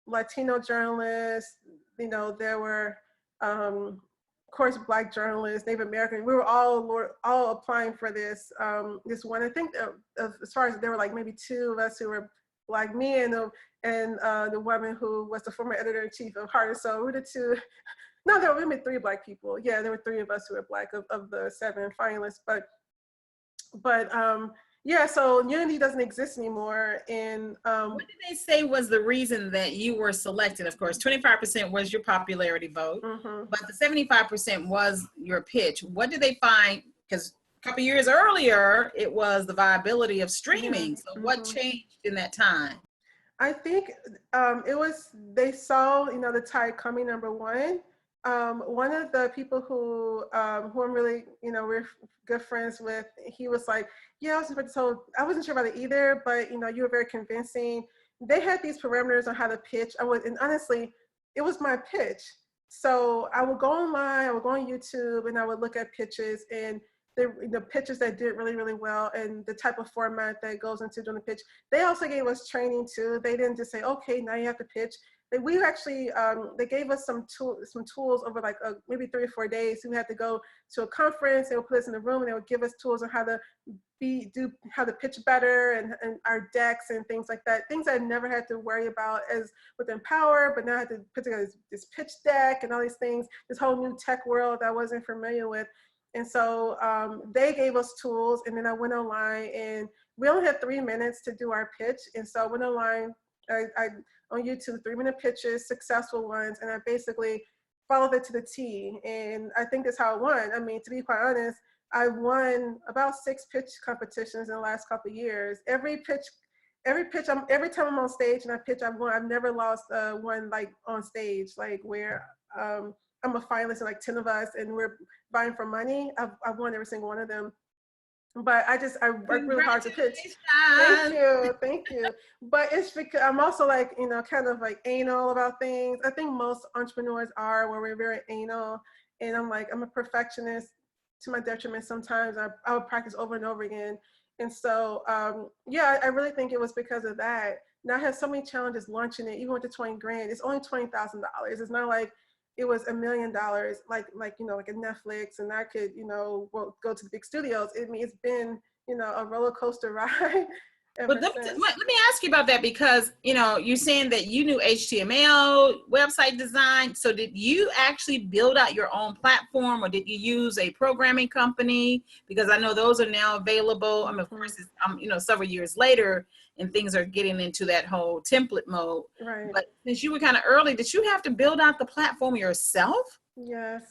B: Latino journalists, there were of course Black journalists, Native American. We were all applying for this one. I think as far as there were like maybe 2 of us who were Black, me and the woman who was the former editor-in-chief of Heart and Soul. We were the 2. No, there were maybe 3 Black people. Yeah, there were 3 of us who were Black of the 7 finalists. But yeah, so Unity doesn't exist anymore. And
A: what did they say was the reason that you were selected? Of course, 25% was your popularity vote, but the 75% was your pitch. What did they find? Because a couple years earlier, it was the viability of streaming. So what changed in that time?
B: I think it was, they saw, the tide coming, number one. One of the people who I'm really, we're good friends with, he was like, yeah, I wasn't sure about it either, but you were very convincing. They had these parameters on how to pitch. And honestly, it was my pitch. So I would go online, I would go on YouTube, and I would look at pitches, and the pitches that did really, really well, and the type of format that goes into doing the pitch. They also gave us training too. They didn't just say, okay, now you have to pitch. We actually, they gave us some tools over like maybe 3 or 4 days. We had to go to a conference. They would put us in a room, and they would give us tools on how to how to pitch better, and our decks and things like that. Things I never had to worry about as with Empower, but now I had to put together this pitch deck and all these things, this whole new tech world that I wasn't familiar with. And so they gave us tools, and then I went online, and we only had 3 minutes to do our pitch. And so I went online, I on YouTube, 3-minute pitches, successful ones, and I basically followed it to the T. And I think that's how I won. I mean, to be quite honest, I won about 6 pitch competitions in the last couple of years. Every time I'm on stage and I pitch, I've won. I've never lost one like on stage, like where I'm a finalist in like 10 of us and we're vying for money. I've won every single one of them. But I work really hard to pitch. Thank you. But it's because I'm also like, kind of like anal about things. I think most entrepreneurs are, where we're very anal. And I'm a perfectionist to my detriment sometimes. I would practice over and over again. And so, yeah, I really think it was because of that. Now I have so many challenges launching it, even with the 20 grand. It's only $20,000. It's not like it was $1 million, like a Netflix, and I could, go to the big studios. I mean, it's been, a roller coaster ride.
A: But let me ask you about that, because, you're saying that you knew HTML, website design. So did you actually build out your own platform, or did you use a programming company? Because I know those are now available. I mean, of course, it's, several years later, and things are getting into that whole template mode.
B: Right.
A: But since you were kind of early, did you have to build out the platform yourself?
B: Yes.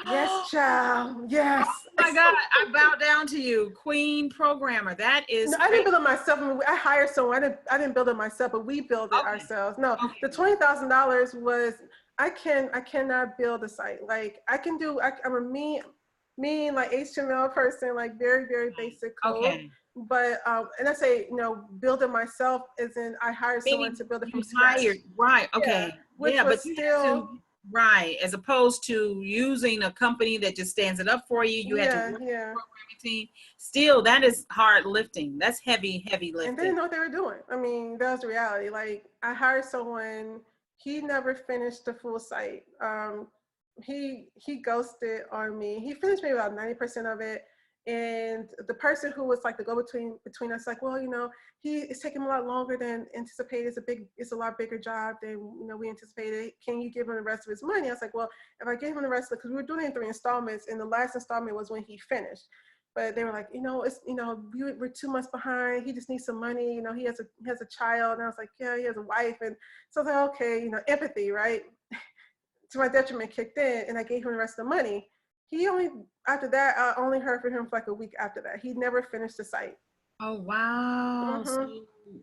B: Yes, child. Yes.
A: Oh my God, I bow down to you, queen programmer. That is
B: No, I didn't
A: crazy.
B: build it myself. I mean, I hired someone. I didn't build it myself, but we built it
A: Okay,
B: ourselves. No, the
A: okay.
B: $20,000 was I cannot build a site. Like I can do. I'm a mean like HTML person, like very very basic code.
A: Okay.
B: But and I say build it myself as in I hired someone
A: Meaning
B: to build it from
A: you
B: scratch.
A: hired, right?
B: Yeah,
A: Okay,
B: which
A: yeah,
B: was
A: but you had to,
B: still
A: right, as opposed to using a company that just stands it up for you. You had to work
B: yeah
A: with
B: yeah.
A: a programming team. Still, that is hard lifting. That's heavy, heavy
B: And they
A: lifting.
B: didn't know what they were doing. I mean, that was the reality. Like I hired someone, he never finished the full site. He ghosted on me. He finished maybe about 90% of it. And the person who was like the go between us, like, well, it's taking a lot longer than anticipated. It's a lot bigger job than we anticipated. Can you give him the rest of his money? I was like, well, if I give him the rest of because we were doing it in 3 installments, and the last installment was when he finished. But they were like, it's we're 2 months behind. He just needs some money. He has a child, and I was like, yeah, he has a wife, and so I was like, okay, empathy, right? To my detriment kicked in, and I gave him the rest of the money. He only after that I only heard from him for like a week after that. He never finished the site.
A: Oh wow! So,
B: hmm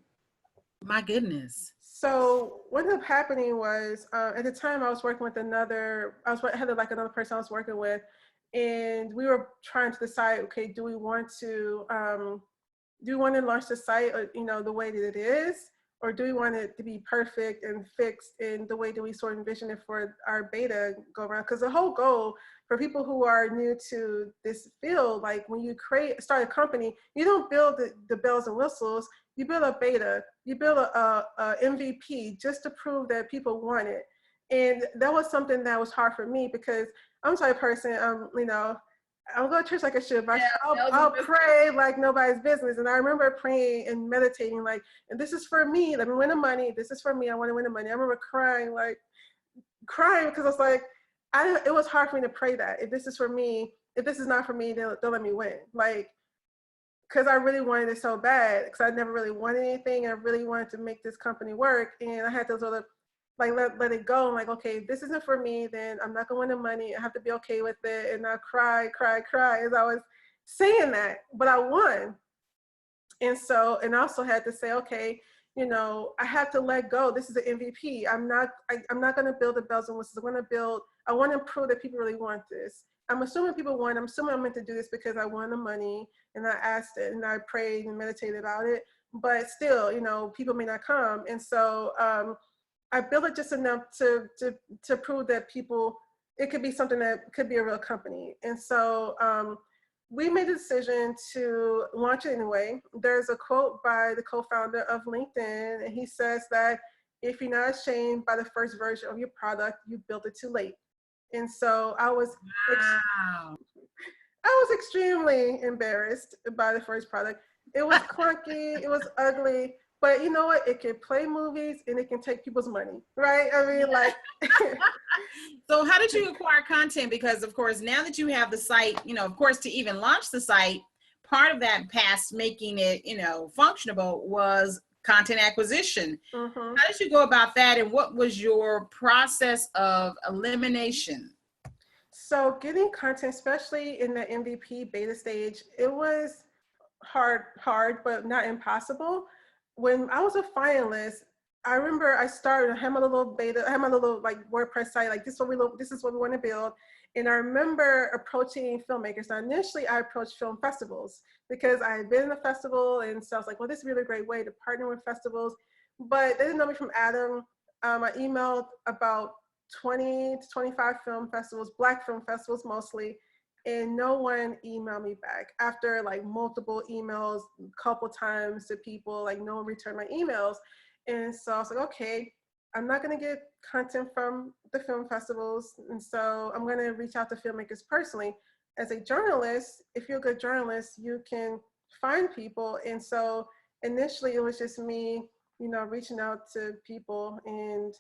A: my goodness.
B: So what ended up happening was at the time I was working with I had like another person I was working with, and we were trying to decide, okay, do we want to launch the site, the way that it is, or do we want it to be perfect and fixed in the way that we sort of envision it for our beta go around? Because the whole goal for people who are new to this field, like when you start a company, you don't build the bells and whistles. You build a beta, you build a MVP just to prove that people want it. And that was something that was hard for me because I'm the type of person, I'll go to church like I should, but I'll pray like nobody's business. And I remember praying and meditating, like, and this is for me. Let me win the money. This is for me. I want to win the money. I remember crying because I was like, it was hard for me to pray that. If this is for me, if this is not for me, they'll let me win. Like, because I really wanted it so bad. Because I never really wanted anything. I really wanted to make this company work, and I had those other like let it go. I'm like, okay, this isn't for me, then I'm not gonna win the money. I have to be okay with it, and not cry as I was saying that, but I won. And I also had to say, okay, I have to let go. This is an MVP. I'm not gonna build the bells and whistles. I want to prove that people really want this. I'm assuming people want. I'm assuming I'm meant to do this because I won the money and I asked it and I prayed and meditated about it. But still, people may not come, and so I built it just enough to prove that it could be something that could be a real company. And so we made the decision to launch it anyway. There's a quote by the co-founder of LinkedIn, and he says that if you're not ashamed by the first version of your product, you built it too late. And so
A: Wow.
B: I was extremely embarrassed by the first product. It was clunky, it was ugly, but you know what? It can play movies and it can take people's money, right? I mean, like.
A: So how did you acquire content? Because of course, now that you have the site, of course, to even launch the site, part of that past making it, functionable was content acquisition.
B: Mm-hmm.
A: How did you go about that? And what was your process of elimination?
B: So getting content, especially in the MVP beta stage, it was hard, but not impossible. When I was a finalist, I remember I had my little beta, I had my little like WordPress site, like this is what we want to build. And I remember approaching filmmakers. Now initially I approached film festivals because I had been in a festival, and so I was like, well, this is a really great way to partner with festivals. But they didn't know me from Adam. I emailed about 20 to 25 film festivals, Black film festivals mostly, and no one emailed me back after like multiple emails, a couple times to people, like no one returned my emails. And so I was like, okay, I'm not going to get content from the film festivals. And so I'm going to reach out to filmmakers personally. As a journalist, if you're a good journalist, you can find people. And so initially it was just me, reaching out to people and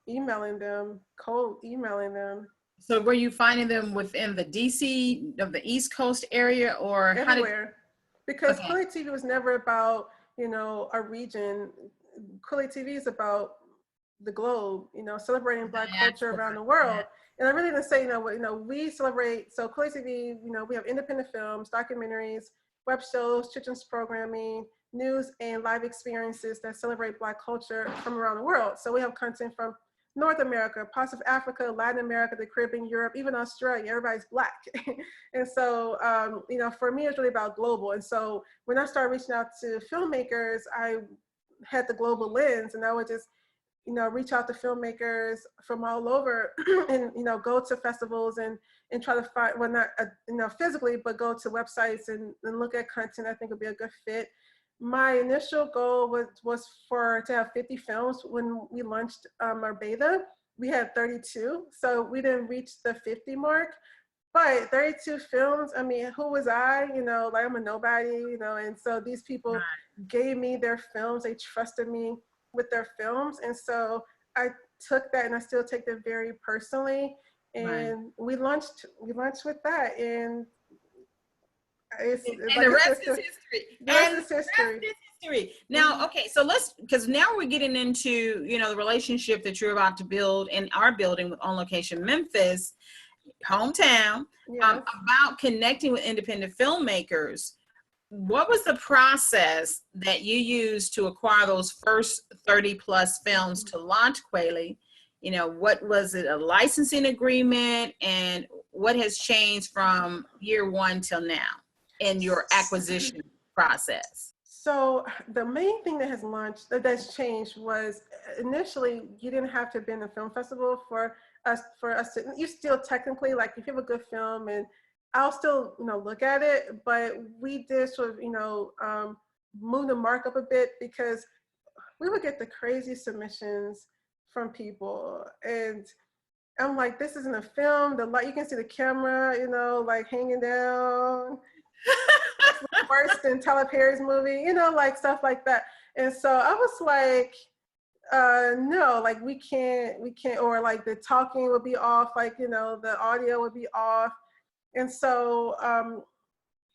B: emailing them, cold emailing them.
A: So were you finding them within the DC of the East Coast area, or how did?
B: Everywhere. Because
A: Okay.
B: kweliTV was never about, a region. kweliTV is about the globe, celebrating Black culture around the world. And I really didn't say, we celebrate, so kweliTV, we have independent films, documentaries, web shows, children's programming, news, and live experiences that celebrate Black culture from around the world. So we have content from North America, parts of Africa, Latin America, the Caribbean, Europe, even Australia. Everybody's Black. And so, for me, it's really about global. And so when I started reaching out to filmmakers, I had the global lens, and I would just, reach out to filmmakers from all over and, go to festivals and try to find, well, not, physically, but go to websites and look at content I think would be a good fit. My initial goal was to have 50 films. When we launched our beta, we had 32. So we didn't reach the 50 mark, but 32 films, I mean, who was I? Like I'm a nobody, and so these people gave me their films. They trusted me with their films. And so I took that, and I still take that very personally. And we launched with that. And
A: the rest is history.
B: The rest is history.
A: Now, okay, so because now we're getting into, the relationship that you're about to build and are building with On Location Memphis, hometown, about connecting with independent filmmakers. What was the process that you used to acquire those first 30 plus films to launch Kweli? What was it, a licensing agreement, and what has changed from year one till now in your acquisition process?
B: So the main thing that's changed was initially you didn't have to be in a film festival for us to, you still technically, like if you have a good film, and I'll still, look at it, but we did sort of, move the mark up a bit, because we would get the crazy submissions from people. And I'm like, this isn't a film. The light, you can see the camera, like hanging down. It's worse than Tyler Perry's movie, like stuff like that. And so I was like, no, like we can't, or like the talking would be off, like, the audio would be off. And so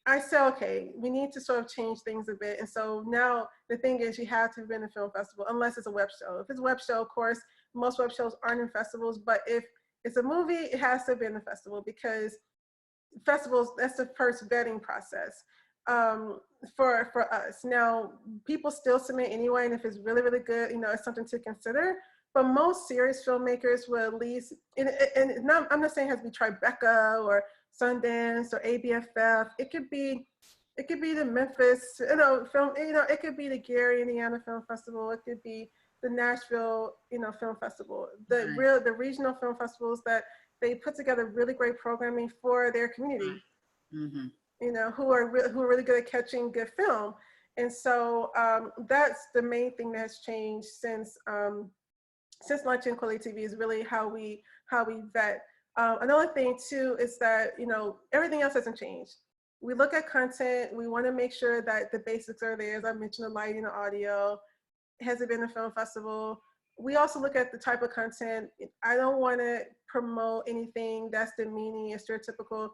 B: I said, okay, we need to sort of change things a bit. And so now the thing is, you have to have been in a film festival, unless it's a web show. If it's a web show, of course, most web shows aren't in festivals, but if it's a movie, it has to be in a festival, because festivals, that's the first vetting process for us. Now, people still submit anyway, and if it's really, really good, it's something to consider. But most serious filmmakers will at least, I'm not saying it has to be Tribeca or Sundance or ABFF. It could be the Memphis, film. It could be the Gary, Indiana Film Festival. It could be the Nashville, film festival. The regional film festivals that they put together really great programming for their community.
A: Mm-hmm.
B: Who are really good at catching good film. And so that's the main thing that's changed since launching kweliTV, is really how we vet. Another thing too is that, everything else hasn't changed. We look at content, we want to make sure that the basics are there. As I mentioned, the lighting, the audio. Has it been a film festival? We also look at the type of content. I don't want to promote anything that's demeaning or stereotypical.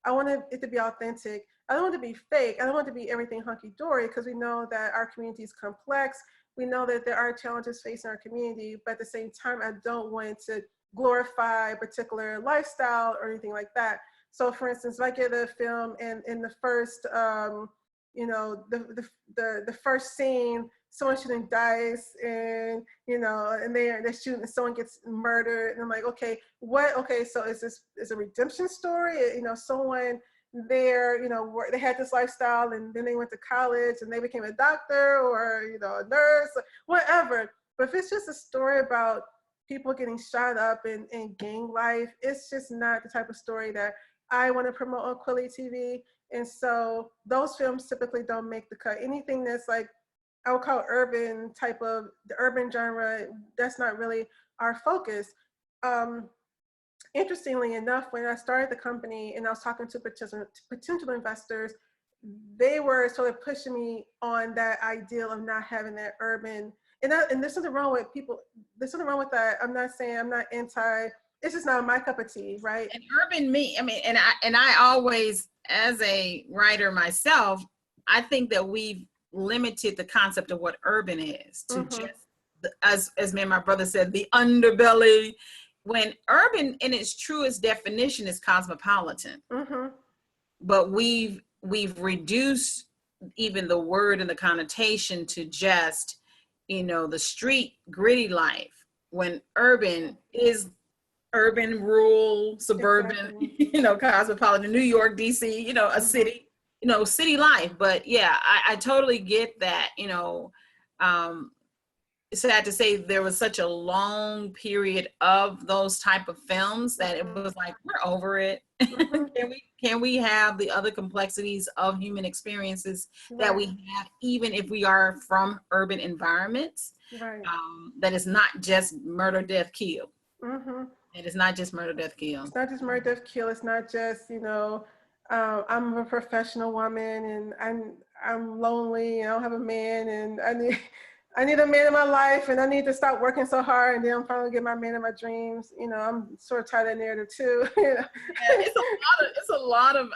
B: I want it to be authentic. I don't want it to be fake. I don't want it to be everything hunky-dory, because we know that our community is complex. We know that there are challenges facing our community, but at the same time, I don't want to glorify a particular lifestyle or anything like that. So for instance, if I get a film and in the first, the first scene, someone shooting dice, and and they're shooting, and someone gets murdered, and I'm like, okay, so is this a redemption story? Someone there, they had this lifestyle, and then they went to college and they became a doctor, or a nurse, whatever. But if it's just a story about people getting shot up in gang life, it's just not the type of story that I want to promote on kweliTV. And so those films typically don't make the cut. Anything that's like, I would call urban type of, the urban genre, that's not really our focus. Interestingly enough, when I started the company and I was talking to potential investors, they were sort of pushing me on that ideal of not having that urban, and there's something wrong with people. There's something wrong with that. I'm not saying I'm not anti, it's just not my cup of tea, right?
A: And urban I always, as a writer myself, I think that we've limited the concept of what urban is to just, as me and my brother said, the underbelly, when urban in its truest definition is cosmopolitan, but we've reduced even the word and the connotation to just, you know, the street gritty life, when urban is urban, rural, suburban, you know, cosmopolitan, New York, DC, you know, a city, you know, city life. But yeah, I totally get that, you know. It's sad to say there was such a long period of those type of films that it was like, we're over it. Can we have the other complexities of human experiences that we have, even if we are from urban environments? That is not just murder, death, kill. It is not just murder, death, kill.
B: It's not just murder, death, kill. It's not just, you know, I'm a professional woman and I'm lonely and I don't have a man and I need a man in my life and I need to stop working so hard and then I'm finally get my man in my dreams. You know, I'm sort of tired of that narrative too. You know?
A: Yeah, it's a lot of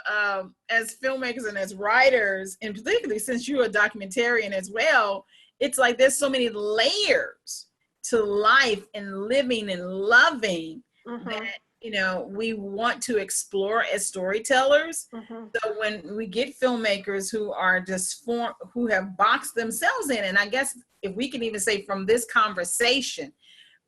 A: as filmmakers and as writers, and particularly since you're a documentarian as well, it's like there's so many layers to life and living and loving that, you know, we want to explore as storytellers. So when we get filmmakers who are just who have boxed themselves in, and I guess if we can even say from this conversation,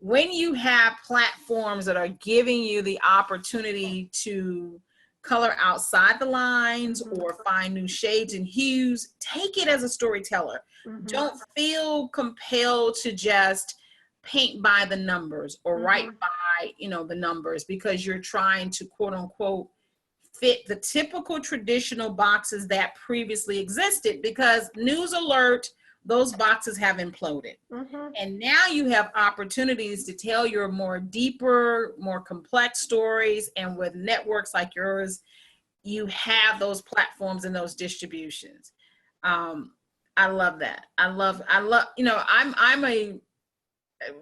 A: when you have platforms that are giving you the opportunity to color outside the lines or find new shades and hues, take it as a storyteller. Don't feel compelled to just paint by the numbers or write by, you know, the numbers, because you're trying to quote unquote fit the typical traditional boxes that previously existed, because news alert, those boxes have imploded. And now you have opportunities to tell your more deeper, more complex stories. And with networks like yours, you have those platforms and those distributions. I love that. I love, you know,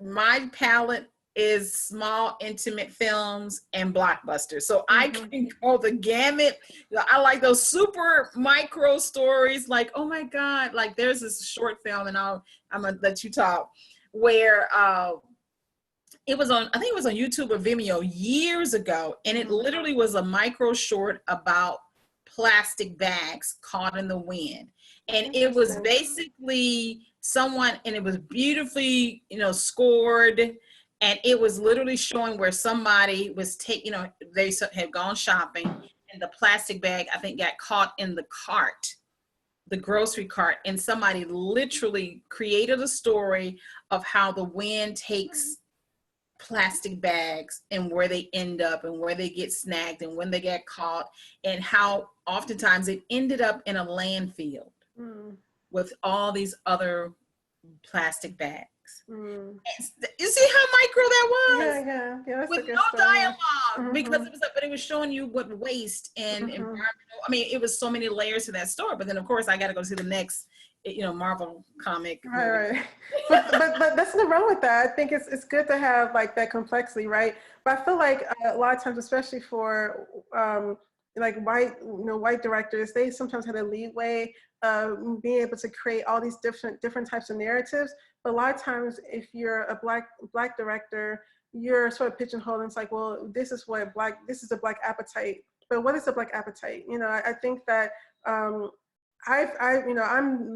A: my palette is small, intimate films and blockbusters. So I can go the gamut. I like those super micro stories. Like, oh my God, like there's this short film, and I'm gonna let you talk, where it was on, I think it was on YouTube or Vimeo years ago. And it literally was a micro short about plastic bags caught in the wind. And it was basically someone, and it was beautifully, you know, scored. And it was literally showing where somebody was taking, you know, they had gone shopping and the plastic bag, I think, got caught in the cart, the grocery cart. And somebody literally created a story of how the wind takes plastic bags and where they end up and where they get snagged and when they get caught, and how oftentimes it ended up in a landfill with all these other plastic bags. You see how micro that was?
B: Yeah.
A: With no dialogue, because it was showing you what waste and environmental. I mean, it was so many layers to that story. But then, of course, I got to go see the next, you know, Marvel comic.
B: Right. but that's nothing wrong with that. I think it's good to have like that complexity, right? But I feel like a lot of times, especially for like white directors, they sometimes have a leeway of being able to create all these different types of narratives. But a lot of times, if you're a black director, you're sort of pigeonholed, and it's like, well, this is a black appetite. But what is a black appetite? You know, I think that I'm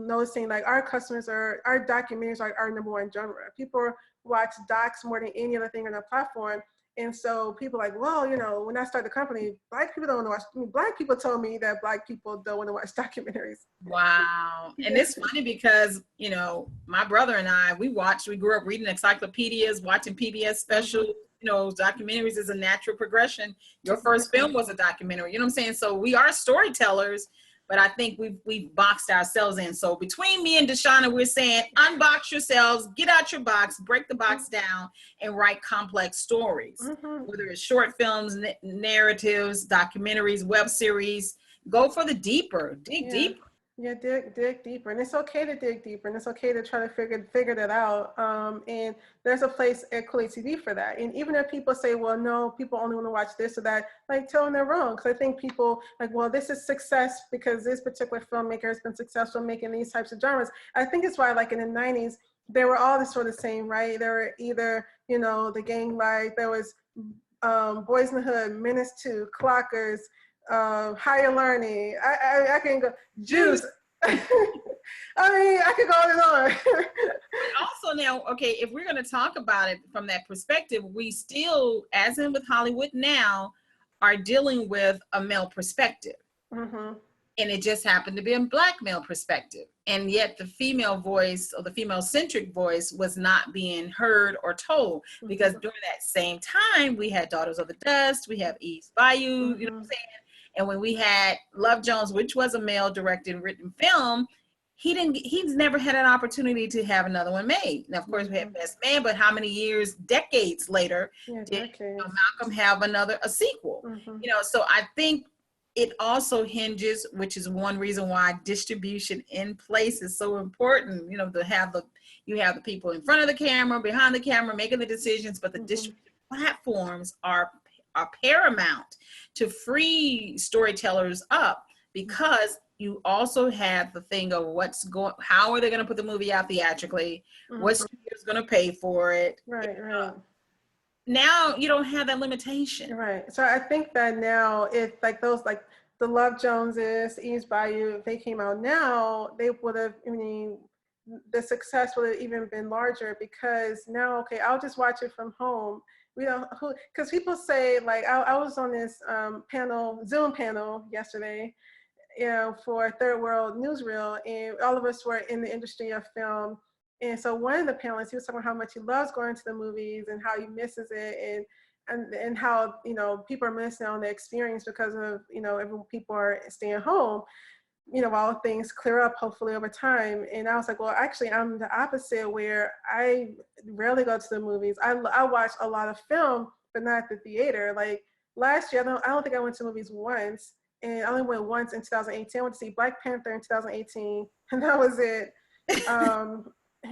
B: noticing like our documentaries are our number one genre. People watch docs more than any other thing on our platform. And so people are like, well, you know, when I started the company, black people don't want to watch. Black people told me that black people don't want to watch documentaries.
A: Wow. And it's funny because, you know, my brother and I, we grew up reading encyclopedias, watching PBS specials, you know, documentaries is a natural progression. Your first film was a documentary, you know what I'm saying? So we are storytellers, but I think we've boxed ourselves in. So between me and DeShuna, we're saying, unbox yourselves, get out your box, break the box down, and write complex stories. Whether it's short films, narratives, documentaries, web series, go for the deeper, dig deeper.
B: Yeah, dig deeper, and it's okay to dig deeper, and it's okay to try to figure that out. And there's a place at kweliTV for that. And even if people say, well, no, people only want to watch this or that, like, tell them they're wrong. Because I think people like, well, this is success because this particular filmmaker has been successful making these types of genres. I think it's why, like in the 90s, they were all the sort of same, right? They were either, you know, the gang life, there was Boys in the Hood, Menace 2, Clockers, Higher Learning. I can go. Juice. I mean, I could go on and on.
A: Also now, okay, if we're going to talk about it from that perspective, we still, as in with Hollywood now, are dealing with a male perspective. Mm-hmm. And it just happened to be a Black male perspective. And yet the female voice, or the female-centric voice, was not being heard or told. Because during that same time, we had Daughters of the Dust, we have Eve's Bayou, you know what I'm saying? And when we had Love Jones, which was a male-directed written film, he's never had an opportunity to have another one made. Now, of course, we had Best Man, but how many years, decades later, did Malcolm have a sequel? You know, so I think it also hinges, which is one reason why distribution in place is so important, you know, to have you have the people in front of the camera, behind the camera, making the decisions, but the distribution platforms are paramount to free storytellers up, because you also have the thing of how are they going to put the movie out theatrically? What studio is going to pay for it?
B: Right.
A: Now you don't have that limitation.
B: Right. So I think that now, if like those, like the Love Joneses, Eve's Bayou, if they came out now, they would have, I mean, the success would have even been larger, because now, okay, I'll just watch it from home. We don't, because people say, like, I was on this Zoom panel yesterday, you know, for Third World Newsreel, and all of us were in the industry of film. And so one of the panelists, he was talking about how much he loves going to the movies and how he misses it, and how, you know, people are missing on the experience because of, you know, people are staying home, you know, while things clear up, hopefully over time. And I was like, well, actually, I'm the opposite, where I rarely go to the movies. I watch a lot of film, but not at the theater. Like last year, I don't think I went to movies once, and I only went once in 2018. I went to see Black Panther in 2018, and that was it.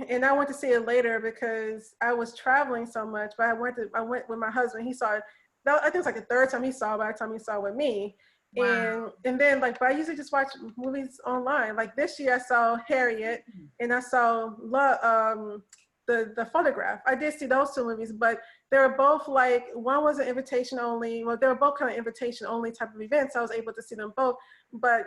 B: And I went to see it later because I was traveling so much. But I went with my husband. He saw it. I think it was like the third time he saw it, by the time he saw it with me. Wow. And then, like, but I usually just watch movies online. Like this year I saw Harriet, and I saw the Photograph. I did see those two movies, but they were both like, one was an invitation only. Well, they were both kind of invitation only type of events. So I was able to see them both. But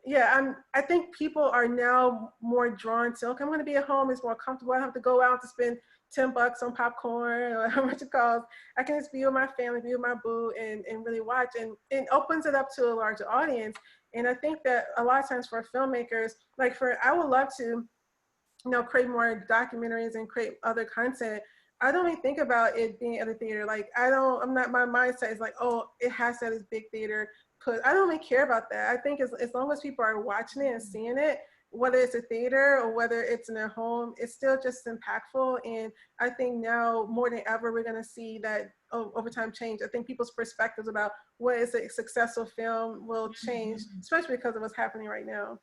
B: yeah, I think people are now more drawn to, okay, I'm going to be at home. It's more comfortable. I don't have to go out to spend $10 on popcorn or how much it costs. I can just be with my family, be with my boo, and really watch. And it opens it up to a larger audience. And I think that a lot of times for filmmakers, I would love to, you know, create more documentaries and create other content. I don't even think about it being at a theater. Like my mindset is like, oh, it has to have this big theater. Cause I don't really care about that. I think as long as people are watching it and seeing it, whether it's a theater or whether it's in their home, it's still just impactful. And I think now more than ever, we're going to see that over time change. I think people's perspectives about what is a successful film will change, especially because of what's happening right now.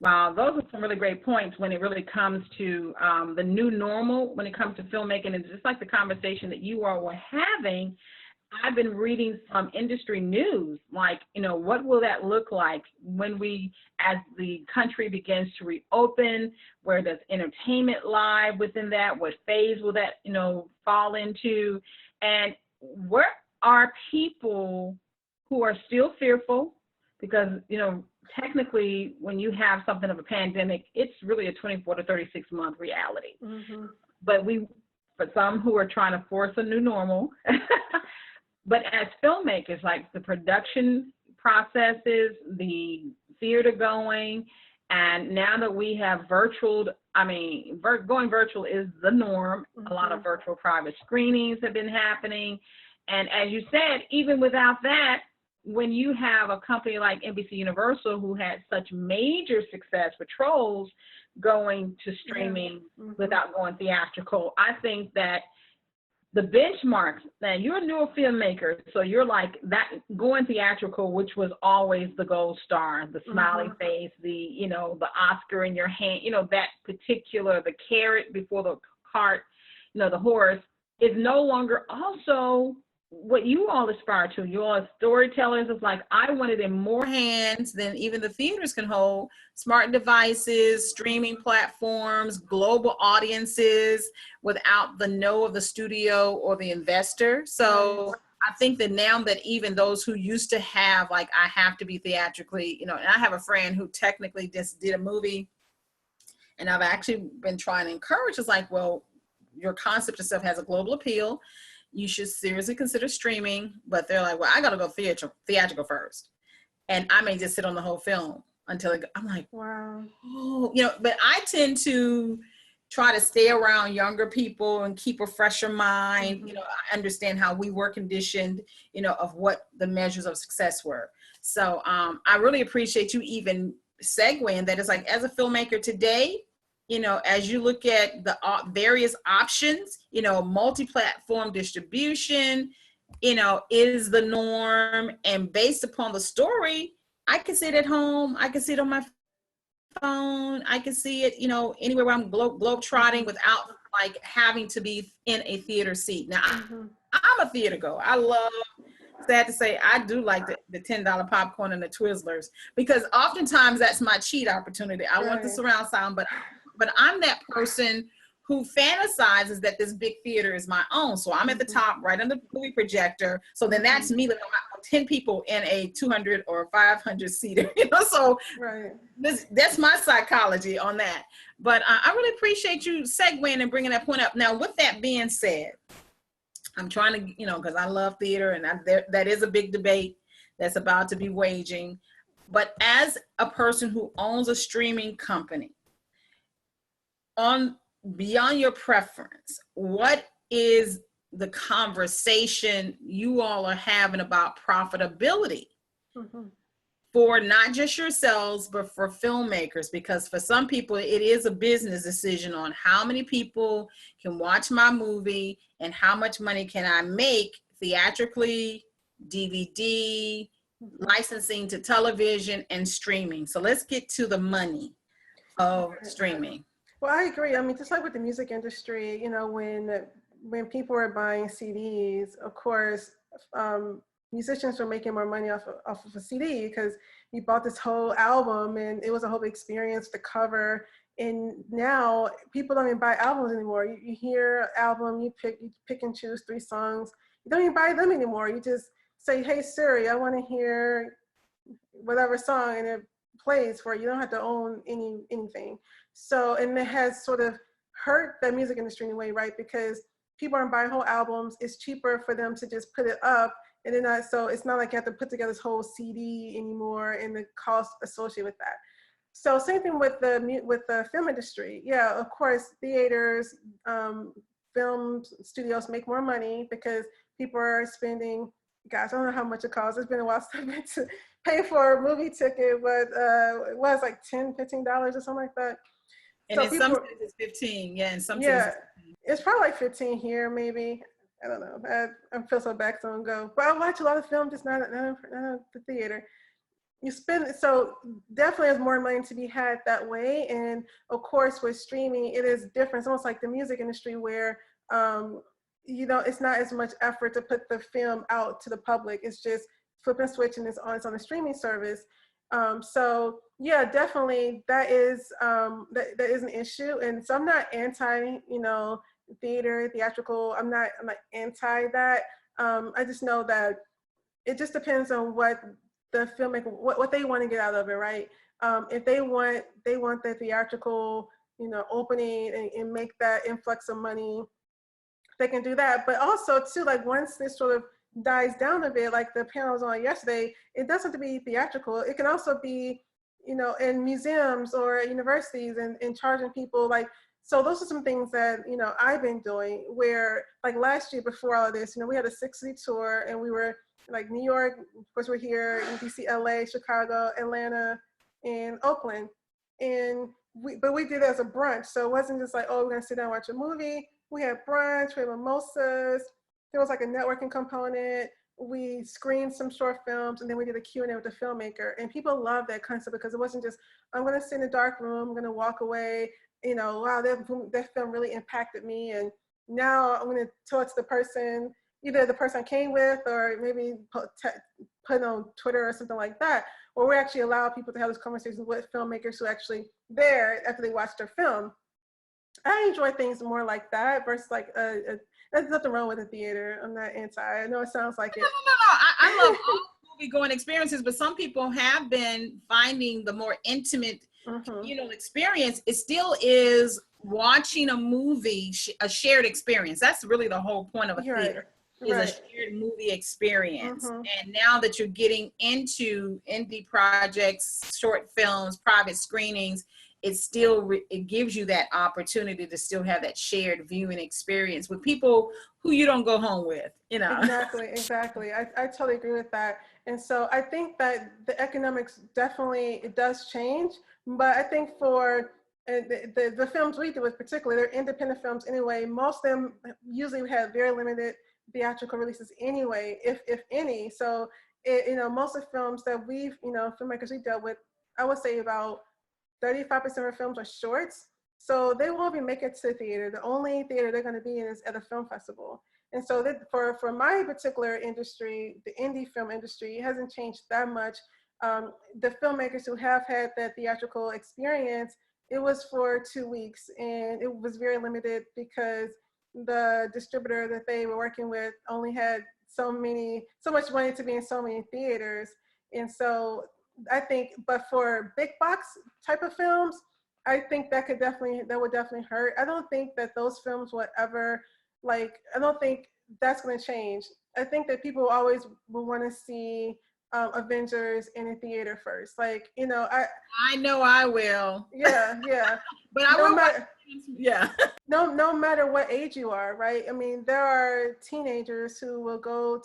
A: Wow, those are some really great points when it really comes to the new normal, when it comes to filmmaking. And just like the conversation that you all were having, I've been reading some industry news, like, you know, what will that look like when as the country begins to reopen? Where does entertainment lie within that? What phase will that, you know, fall into? And where are people who are still fearful? Because, you know, technically, when you have something of a pandemic, it's really a 24 to 36 month reality. Mm-hmm. But for some who are trying to force a new normal, but as filmmakers, like the production processes, the theater going, and now that we have going virtual is the norm. Mm-hmm. A lot of virtual private screenings have been happening. And as you said, even without that, when you have a company like NBC Universal, who had such major success with Trolls going to streaming without going theatrical, I think that the benchmarks, now you're a newer filmmaker, so you're like that going theatrical, which was always the gold star, the smiley face, the, you know, the Oscar in your hand, you know, that particular, the carrot before the cart, you know, the horse is no longer also what you all aspire to. You all are storytellers. It's like, I want it in more hands than even the theaters can hold. Smart devices, streaming platforms, global audiences, without the no of the studio or the investor. So I think that now that even those who used to have, like, I have to be theatrically, you know, and I have a friend who technically just did a movie, and I've actually been trying to encourage, is like, well, your concept of stuff has a global appeal. You should seriously consider streaming. But they're like, well, I got to go theatrical first. And I may just sit on the whole film until I'm like,
B: wow.
A: Oh, you know, but I tend to try to stay around younger people and keep a fresher mind.
B: Mm-hmm.
A: You know, I understand how we were conditioned, you know, of what the measures of success were. So I really appreciate you even segueing that. It's like, as a filmmaker today, you know, as you look at the various options, you know, multi-platform distribution, you know, is the norm. And based upon the story, I can sit at home, I can sit on my phone, I can see it, you know, anywhere where I'm globe trotting without like having to be in a theater seat. Now, I'm a theater goer. I love, sad to say, I do like the $10 popcorn and the Twizzlers, because oftentimes that's my cheat opportunity. I want the surround sound, but I'm that person who fantasizes that this big theater is my own. So I'm at the top, right on the movie projector. So then that's me living with 10 people in a 200 or 500 seater, you know? So that's my psychology on that. But I really appreciate you segueing and bringing that point up. Now, with that being said, I'm trying to, you know, because I love theater, and that is a big debate that's about to be waging. But as a person who owns a streaming company, beyond your preference, what is the conversation you all are having about profitability for not just yourselves, but for filmmakers? Because for some people, it is a business decision on how many people can watch my movie and how much money can I make theatrically, DVD, licensing to television, and streaming. So let's get to the money of streaming.
B: Well, I agree. I mean, just like with the music industry, you know, when people were buying CDs, of course, musicians were making more money off of a CD because you bought this whole album and it was a whole experience to cover. And now people don't even buy albums anymore. You hear an album, you pick and choose 3 songs. You don't even buy them anymore. You just say, hey Siri, I want to hear whatever song, and it plays for you. You don't have to own anything. So, and it has sort of hurt the music industry in a way, right? Because people aren't buying whole albums. It's cheaper for them to just put it up, and then so it's not like you have to put together this whole CD anymore and the cost associated with that. So same thing with the film industry. Yeah, of course, theaters, film studios make more money because people are spending, gosh, I don't know how much it costs. It's been a while since I've been to pay for a movie ticket, but it was like $10, $15 or something like that.
A: And so in some cities it's 15, yeah, in some cities
B: it's probably like 15 here, maybe. I don't know. I feel so back, so go. But I watch a lot of film, just not the theater. You spend, so definitely there's more money to be had that way. And of course, with streaming, it is different. It's almost like the music industry where, you know, it's not as much effort to put the film out to the public. It's just flip and switch, and it's on a streaming service. So yeah, definitely that is that is an issue. And so I'm not anti, you know, theatrical. I'm not anti that. I just know that it just depends on what the filmmaker, what they want to get out of it, right? If they want the theatrical, you know, opening and make that influx of money, they can do that. But also too, like once this sort of dies down a bit, like the panel was on yesterday, it doesn't have to be theatrical. It can also be, you know, in museums or universities and charging people like, so those are some things that, you know, I've been doing where like last year before all of this, you know, we had a 6-city tour and we were like New York, of course we're here in DC, LA, Chicago, Atlanta, and Oakland. And we did it as a brunch. So it wasn't just like, oh, we're gonna sit down and watch a movie. We had brunch, we had mimosas. There was like a networking component. We screened some short films, and then we did a Q&A with the filmmaker. And people love that concept because it wasn't just, I'm gonna sit in a dark room, I'm gonna walk away, you know, wow, that film really impacted me. And now I'm gonna talk to the person either the person came with or maybe put on Twitter or something like that, where we actually allow people to have those conversations with filmmakers who actually there after they watch their film. I enjoy things more like that versus like there's nothing wrong with the theater. I'm not anti. I know it sounds like it.
A: No. I love all movie-going experiences, but some people have been finding the more intimate, communal experience. It still is watching a movie, a shared experience. That's really the whole point of a theater. Is a shared movie experience. And now that you're getting into indie projects, short films, private screenings, it still it gives you that opportunity to still have that shared viewing experience with people who you don't go home with, you know.
B: Exactly. I totally agree with that. And so I think that the economics definitely, it does change, but I think for the films we do, particularly, they're independent films anyway. Most of them usually have very limited theatrical releases anyway, if any. So, most of the films that we've, filmmakers we dealt with, I would say about 35% of our films are shorts. So they won't be making it to the theater. The only theater they're going to be in is at a film festival. And so for my particular industry, the indie film industry, it hasn't changed that much. The filmmakers who have had that theatrical experience, it was for 2 weeks, and it was very limited because the distributor that they were working with only had so much money to be in so many theaters. And so I think, but for big box type of films, I think that would definitely hurt. I don't think that those films would ever, I don't think that's going to change. I think that people always will want to see Avengers in a theater first. I
A: know I will.
B: Yeah.
A: But I will.
B: No matter what age you are, right? I mean, there are teenagers who will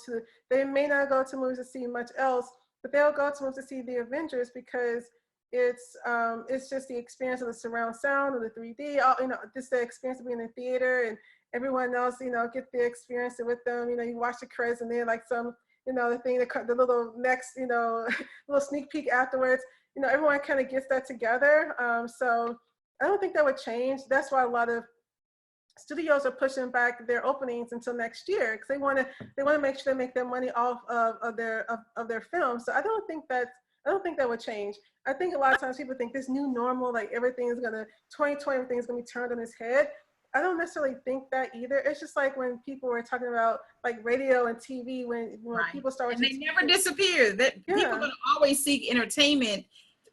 B: they may not go to movies to see much else, but they'll go to movies to see the Avengers because it's just the experience of the surround sound of the 3D, just the experience of being in the theater, and everyone else, get the experience with them. You watch the credits and then some, the little next, little sneak peek afterwards. Everyone kind of gets that together. So I don't think that would change. That's why a lot of studios are pushing back their openings until next year because they want to make sure they make their money off of their films. So I don't think that would change. I think a lot of times people think this new normal, 2020, everything's gonna be turned on its head. I don't necessarily think that either. It's just like when people were talking about radio and TV, when people started.
A: And they never disappear. People are gonna always seek entertainment.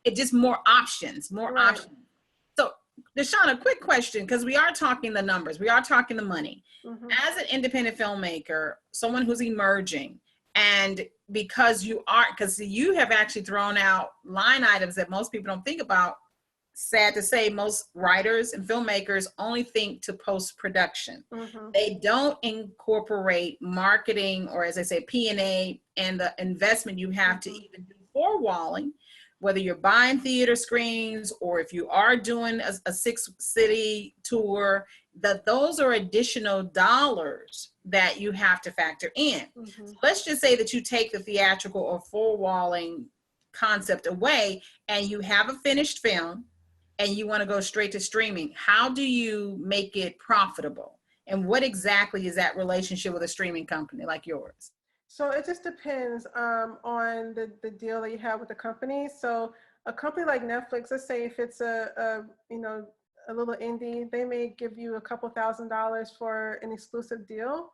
A: It just more options. So DeShuna, quick question, because we are talking the numbers, we are talking the money. As an independent filmmaker, someone who's emerging, and because you have actually thrown out line items that most people don't think about. Sad to say, most writers and filmmakers only think to post-production. They don't incorporate marketing, or as I say, P&A, and the investment you have to even do forwalling, whether you're buying theater screens or if you are doing a 6-city tour, those are additional dollars that you have to factor in. So let's just say that you take the theatrical or forwalling concept away and you have a finished film and you want to go straight to streaming. How do you make it profitable? And what exactly is that relationship with a streaming company like yours?
B: So it just depends on the deal that you have with the company. So a company like Netflix, let's say if it's a little indie, they may give you a couple $1,000s for an exclusive deal.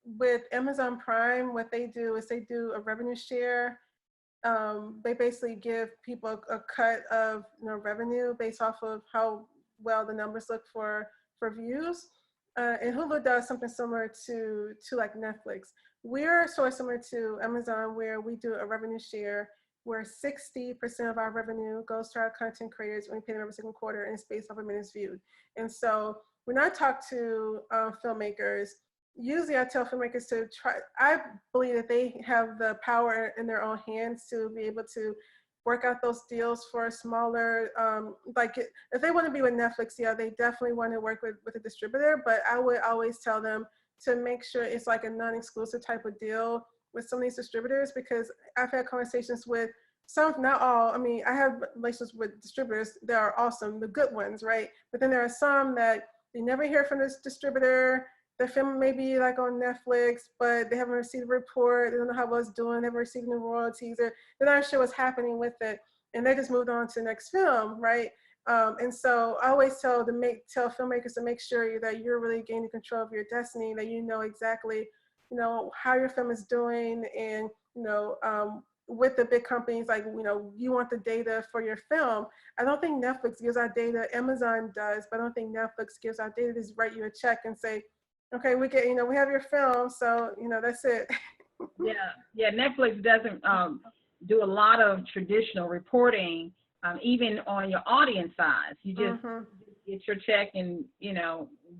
B: With Amazon Prime, what they do is they do a revenue share. They basically give people a cut of revenue based off of how well the numbers look for views. And Hulu does something similar to like Netflix. We're sort of similar to Amazon, where we do a revenue share where 60% of our revenue goes to our content creators, and we pay them every single quarter, and it's based off of minutes viewed. And so when I talk to filmmakers, usually I tell filmmakers to try, I believe that they have the power in their own hands to be able to work out those deals for a smaller, if they want to be with Netflix, yeah, they definitely want to work with a distributor, but I would always tell them to make sure it's like a non-exclusive type of deal with some of these distributors, because I've had conversations with some, not all, I mean, I have relationships with distributors that are awesome, the good ones, right? But then there are some that they never hear from this distributor, the film may be like on Netflix, but they haven't received a report. They don't know how well it's doing. They haven't received any royalties. They're not sure what's happening with it, and they just moved on to the next film, right? And so I always tell filmmakers to make sure that you're really gaining control of your destiny, that you know exactly, how your film is doing, and with the big companies, like, you want the data for your film. I don't think Netflix gives out data. Amazon does, but I don't think Netflix gives out data. Just write you a check and say, okay, we have your film, so that's it.
A: Yeah. Netflix doesn't do a lot of traditional reporting, even on your audience size. You just get your check and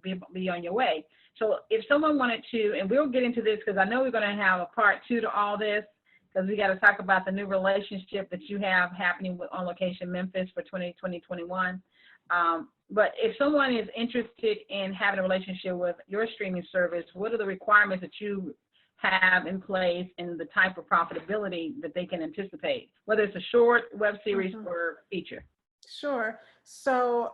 A: be on your way. So if someone wanted to, and we'll get into this because I know we're going to have a part 2 to all this, because we got to talk about the new relationship that you have happening with On Location Memphis for 2020-2021. But if someone is interested in having a relationship with your streaming service, what are the requirements that you have in place and the type of profitability that they can anticipate, whether it's a short web series or feature?
B: Sure. So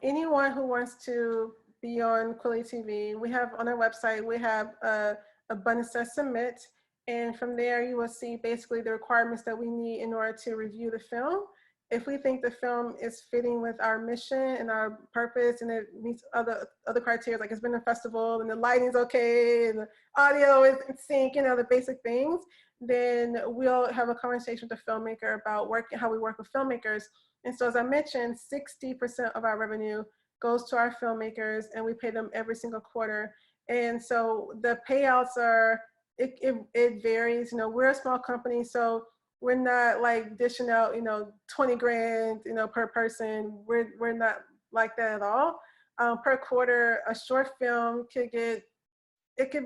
B: anyone who wants to be on kweliTV, we have on our website, we have a button that says submit. And from there, you will see basically the requirements that we need in order to review the film. If we think the film is fitting with our mission and our purpose, and it meets other criteria, like it's been a festival and the lighting's okay and the audio is in sync, the basic things, then we'll have a conversation with the filmmaker about how we work with filmmakers. And so, as I mentioned, 60% of our revenue goes to our filmmakers, and we pay them every single quarter. And so the payouts are, it varies. We're a small company, so we're not like dishing out, 20 grand, per person. We're not like that at all. Per quarter, a short film could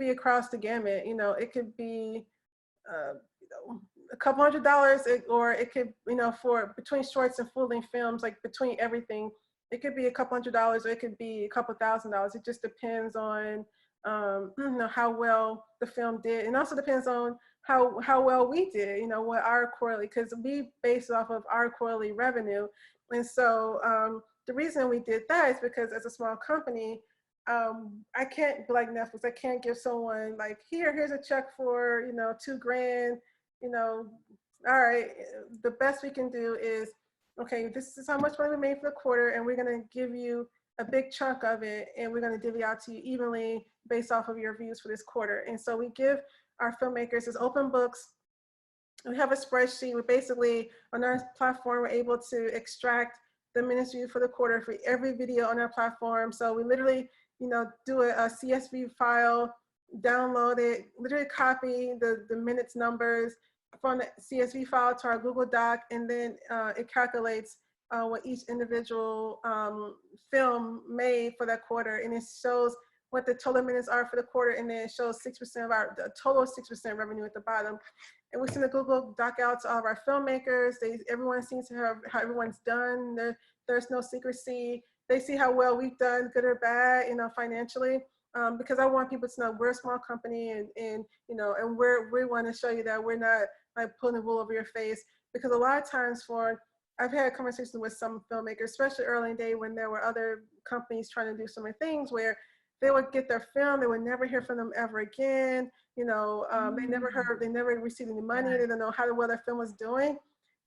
B: be across the gamut. It could be a couple $100s, or it could, for between shorts and full-length films, like between everything, it could be a couple $100s, or it could be a couple $1,000s. It just depends on how well the film did, and also depends on how well we did, what our quarterly, because we base it off of our quarterly revenue. And so the reason we did that is because as a small company, I can't be like Netflix. I can't give someone like, here's a check for, $2 grand, all right. The best we can do is, okay, this is how much money we made for the quarter, and we're going to give you a big chunk of it, and we're going to divvy out to you evenly based off of your views for this quarter. And so we give our filmmakers as open books. We have a spreadsheet. We basically, on our platform, we're able to extract the minutes viewed for the quarter for every video on our platform. So we literally, do a CSV file, download it, literally copy the minutes numbers from the CSV file to our Google Doc, and then it calculates what each individual film made for that quarter, and it shows what the total minutes are for the quarter, and then it shows 6% of the total 6% revenue at the bottom. And we send a Google Doc out to all of our filmmakers. Everyone seems to have how everyone's done. There's no secrecy. They see how well we've done, good or bad, financially. Because I want people to know we're a small company, and we want to show you that we're not like pulling the wool over your face. Because a lot of times I've had conversations with some filmmakers, especially early in the day when there were other companies trying to do so many things, where they would get their film, they would never hear from them ever again. They never received any money. They don't know how well their film was doing.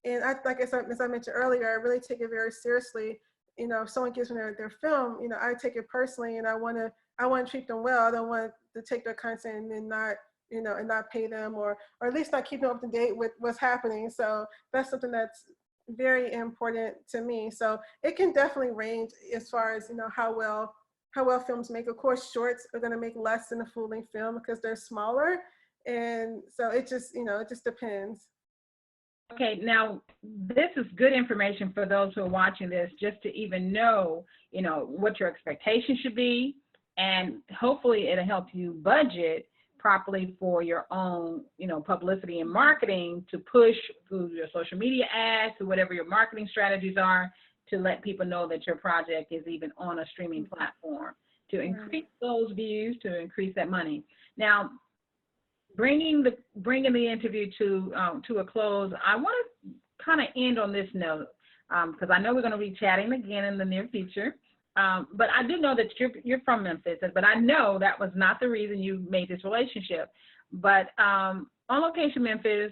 B: And as I mentioned earlier, I really take it very seriously. If someone gives me their film, I take it personally, and I want to treat them well. I don't want to take their content and then not, and not pay them, or at least not keep them up to date with what's happening. So that's something that's very important to me. So it can definitely range as far as, how well films make. Of course, shorts are going to make less than a full-length film because they're smaller. And so it just depends.
A: Okay, now this is good information for those who are watching this, just to even know, what your expectations should be, and hopefully it'll help you budget properly for your own, publicity and marketing, to push through your social media ads, to whatever your marketing strategies are, to let people know that your project is even on a streaming platform, to increase those views, to increase that money. Now, bringing the interview to a close, I want to kind of end on this note, because I know we're going to be chatting again in the near future. But I do know that you're from Memphis, but I know that was not the reason you made this relationship. But On Location Memphis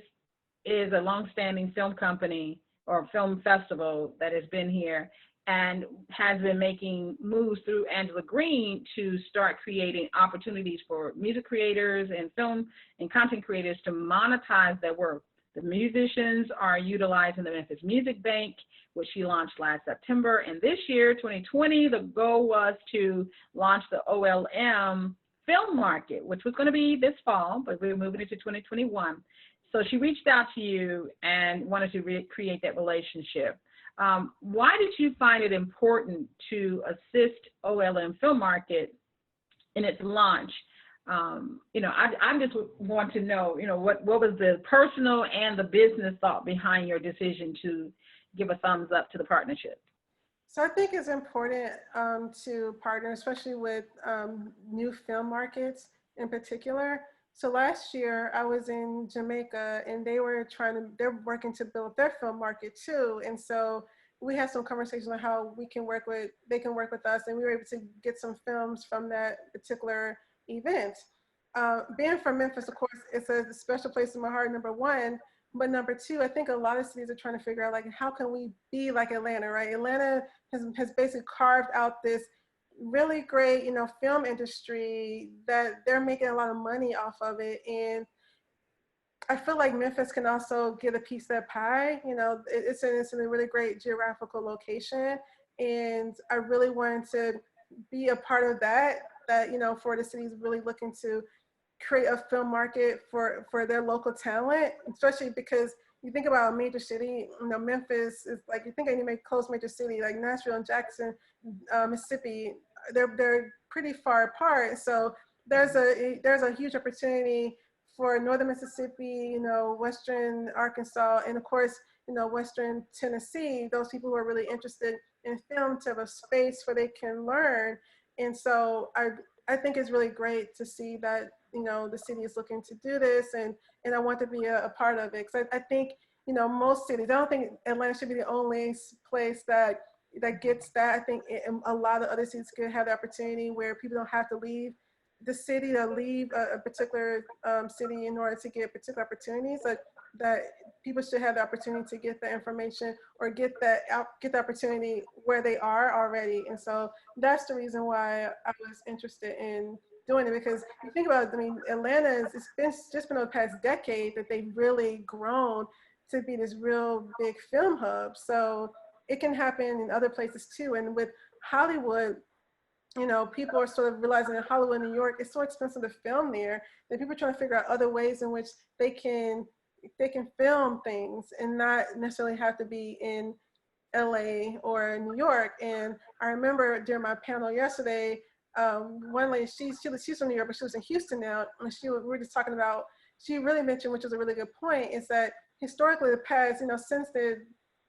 A: is a longstanding film company or film festival that has been here and has been making moves through Angela Green to start creating opportunities for music creators and film and content creators to monetize their work. The musicians are utilizing the Memphis Music Bank, which she launched last September. And this year, 2020, the goal was to launch the OLM film market, which was going to be this fall, but we're moving into 2021. So she reached out to you and wanted to recreate that relationship. Why did you find it important to assist OLM film market in its launch? I just want to know, what was the personal and the business thought behind your decision to give a thumbs up to the partnership?
B: So I think it's important to partner, especially with new film markets in particular. So last year I was in Jamaica and they're working to build their film market too. And so we had some conversations on how they can work with us, and we were able to get some films from that particular event. Being from Memphis, of course, it's a special place in my heart, number one. But number two, I think a lot of cities are trying to figure out, like, how can we be like Atlanta, right? Atlanta has basically carved out this really great, film industry that they're making a lot of money off of it. And I feel like Memphis can also get a piece of that pie. It's in a really great geographical location. And I really wanted to be a part of that, for the cities really looking to create a film market for their local talent, especially because you think about a major city, Memphis is like, you think any close major city like Nashville and Jackson, Mississippi, they're pretty far apart. So there's a huge opportunity for northern Mississippi, western Arkansas, and of course, western Tennessee, those people who are really interested in film to have a space where they can learn. And so I think it's really great to see that, the city is looking to do this, and I want to be a part of it. Because I think, most cities, I don't think Atlanta should be the only place that gets that. I think a lot of other cities could have the opportunity where people don't have to leave the city to leave a particular city in order to get particular opportunities. That people should have the opportunity to get the information or get the opportunity where they are already. And so that's the reason why I was interested in doing it, because you think about it, Atlanta, it's just been over the past decade that they've really grown to be this real big film hub. So it can happen in other places too. And with Hollywood, people are sort of realizing in Hollywood, New York, it's so expensive to film there that people are trying to figure out other ways in which they can film things and not necessarily have to be in LA or New York. And I remember during my panel yesterday, one lady, she's from New York, but she was in Houston now, and we were just talking about, she really mentioned, which was a really good point, is that historically the past,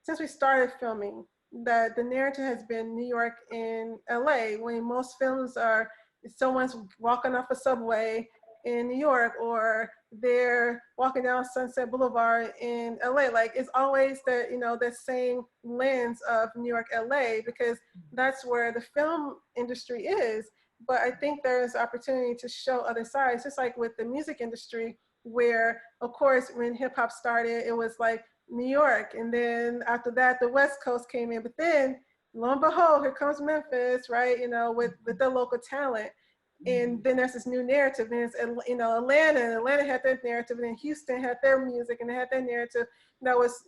B: since we started filming, that the narrative has been New York and LA, when most films are someone's walking off a subway in New York, or they're walking down Sunset Boulevard in LA. Like, it's always the, the same lens of New York, LA, because that's where the film industry is. But I think there's opportunity to show other sides, just like with the music industry, where, of course, when hip hop started, it was like New York. And then after that, the West Coast came in. But then, lo and behold, here comes Memphis, right? With the local talent. And then there's this new narrative. And it's, Atlanta had their narrative, and then Houston had their music, and they had their narrative that was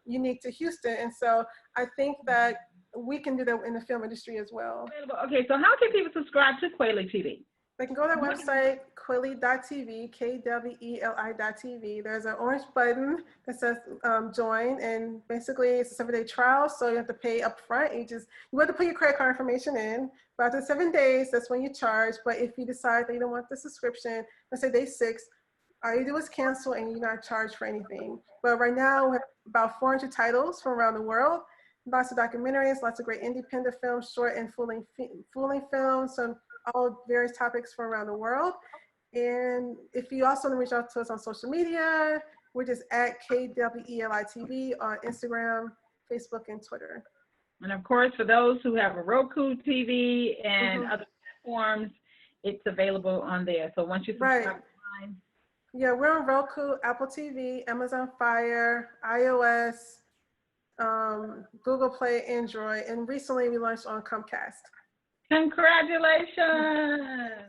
B: unique to Houston. And so I think that we can do that in the film industry as well.
A: Okay, so how can people subscribe to kweliTV?
B: They can go to their website, kweli.tv, KWELI.tv. There's an orange button that says join, and basically it's a 7-day trial, so you have to pay up front. You have to put your credit card information in, but after 7 days, that's when you charge. But if you decide that you don't want the subscription, let's say day 6, all you do is cancel and you're not charged for anything. But right now, we have about 400 titles from around the world, lots of documentaries, lots of great independent films, short and full-length films, some all various topics from around the world. And if you also want to reach out to us on social media, we're just at KWELITV on Instagram, Facebook, and Twitter.
A: And of course, for those who have a Roku TV and
B: Mm-hmm.
A: other platforms, it's available on there. So once you subscribe
B: Right.
A: to mine,
B: Yeah, we're on Roku, Apple TV, Amazon Fire, iOS, Google Play, Android, and recently we launched on Comcast.
A: congratulations.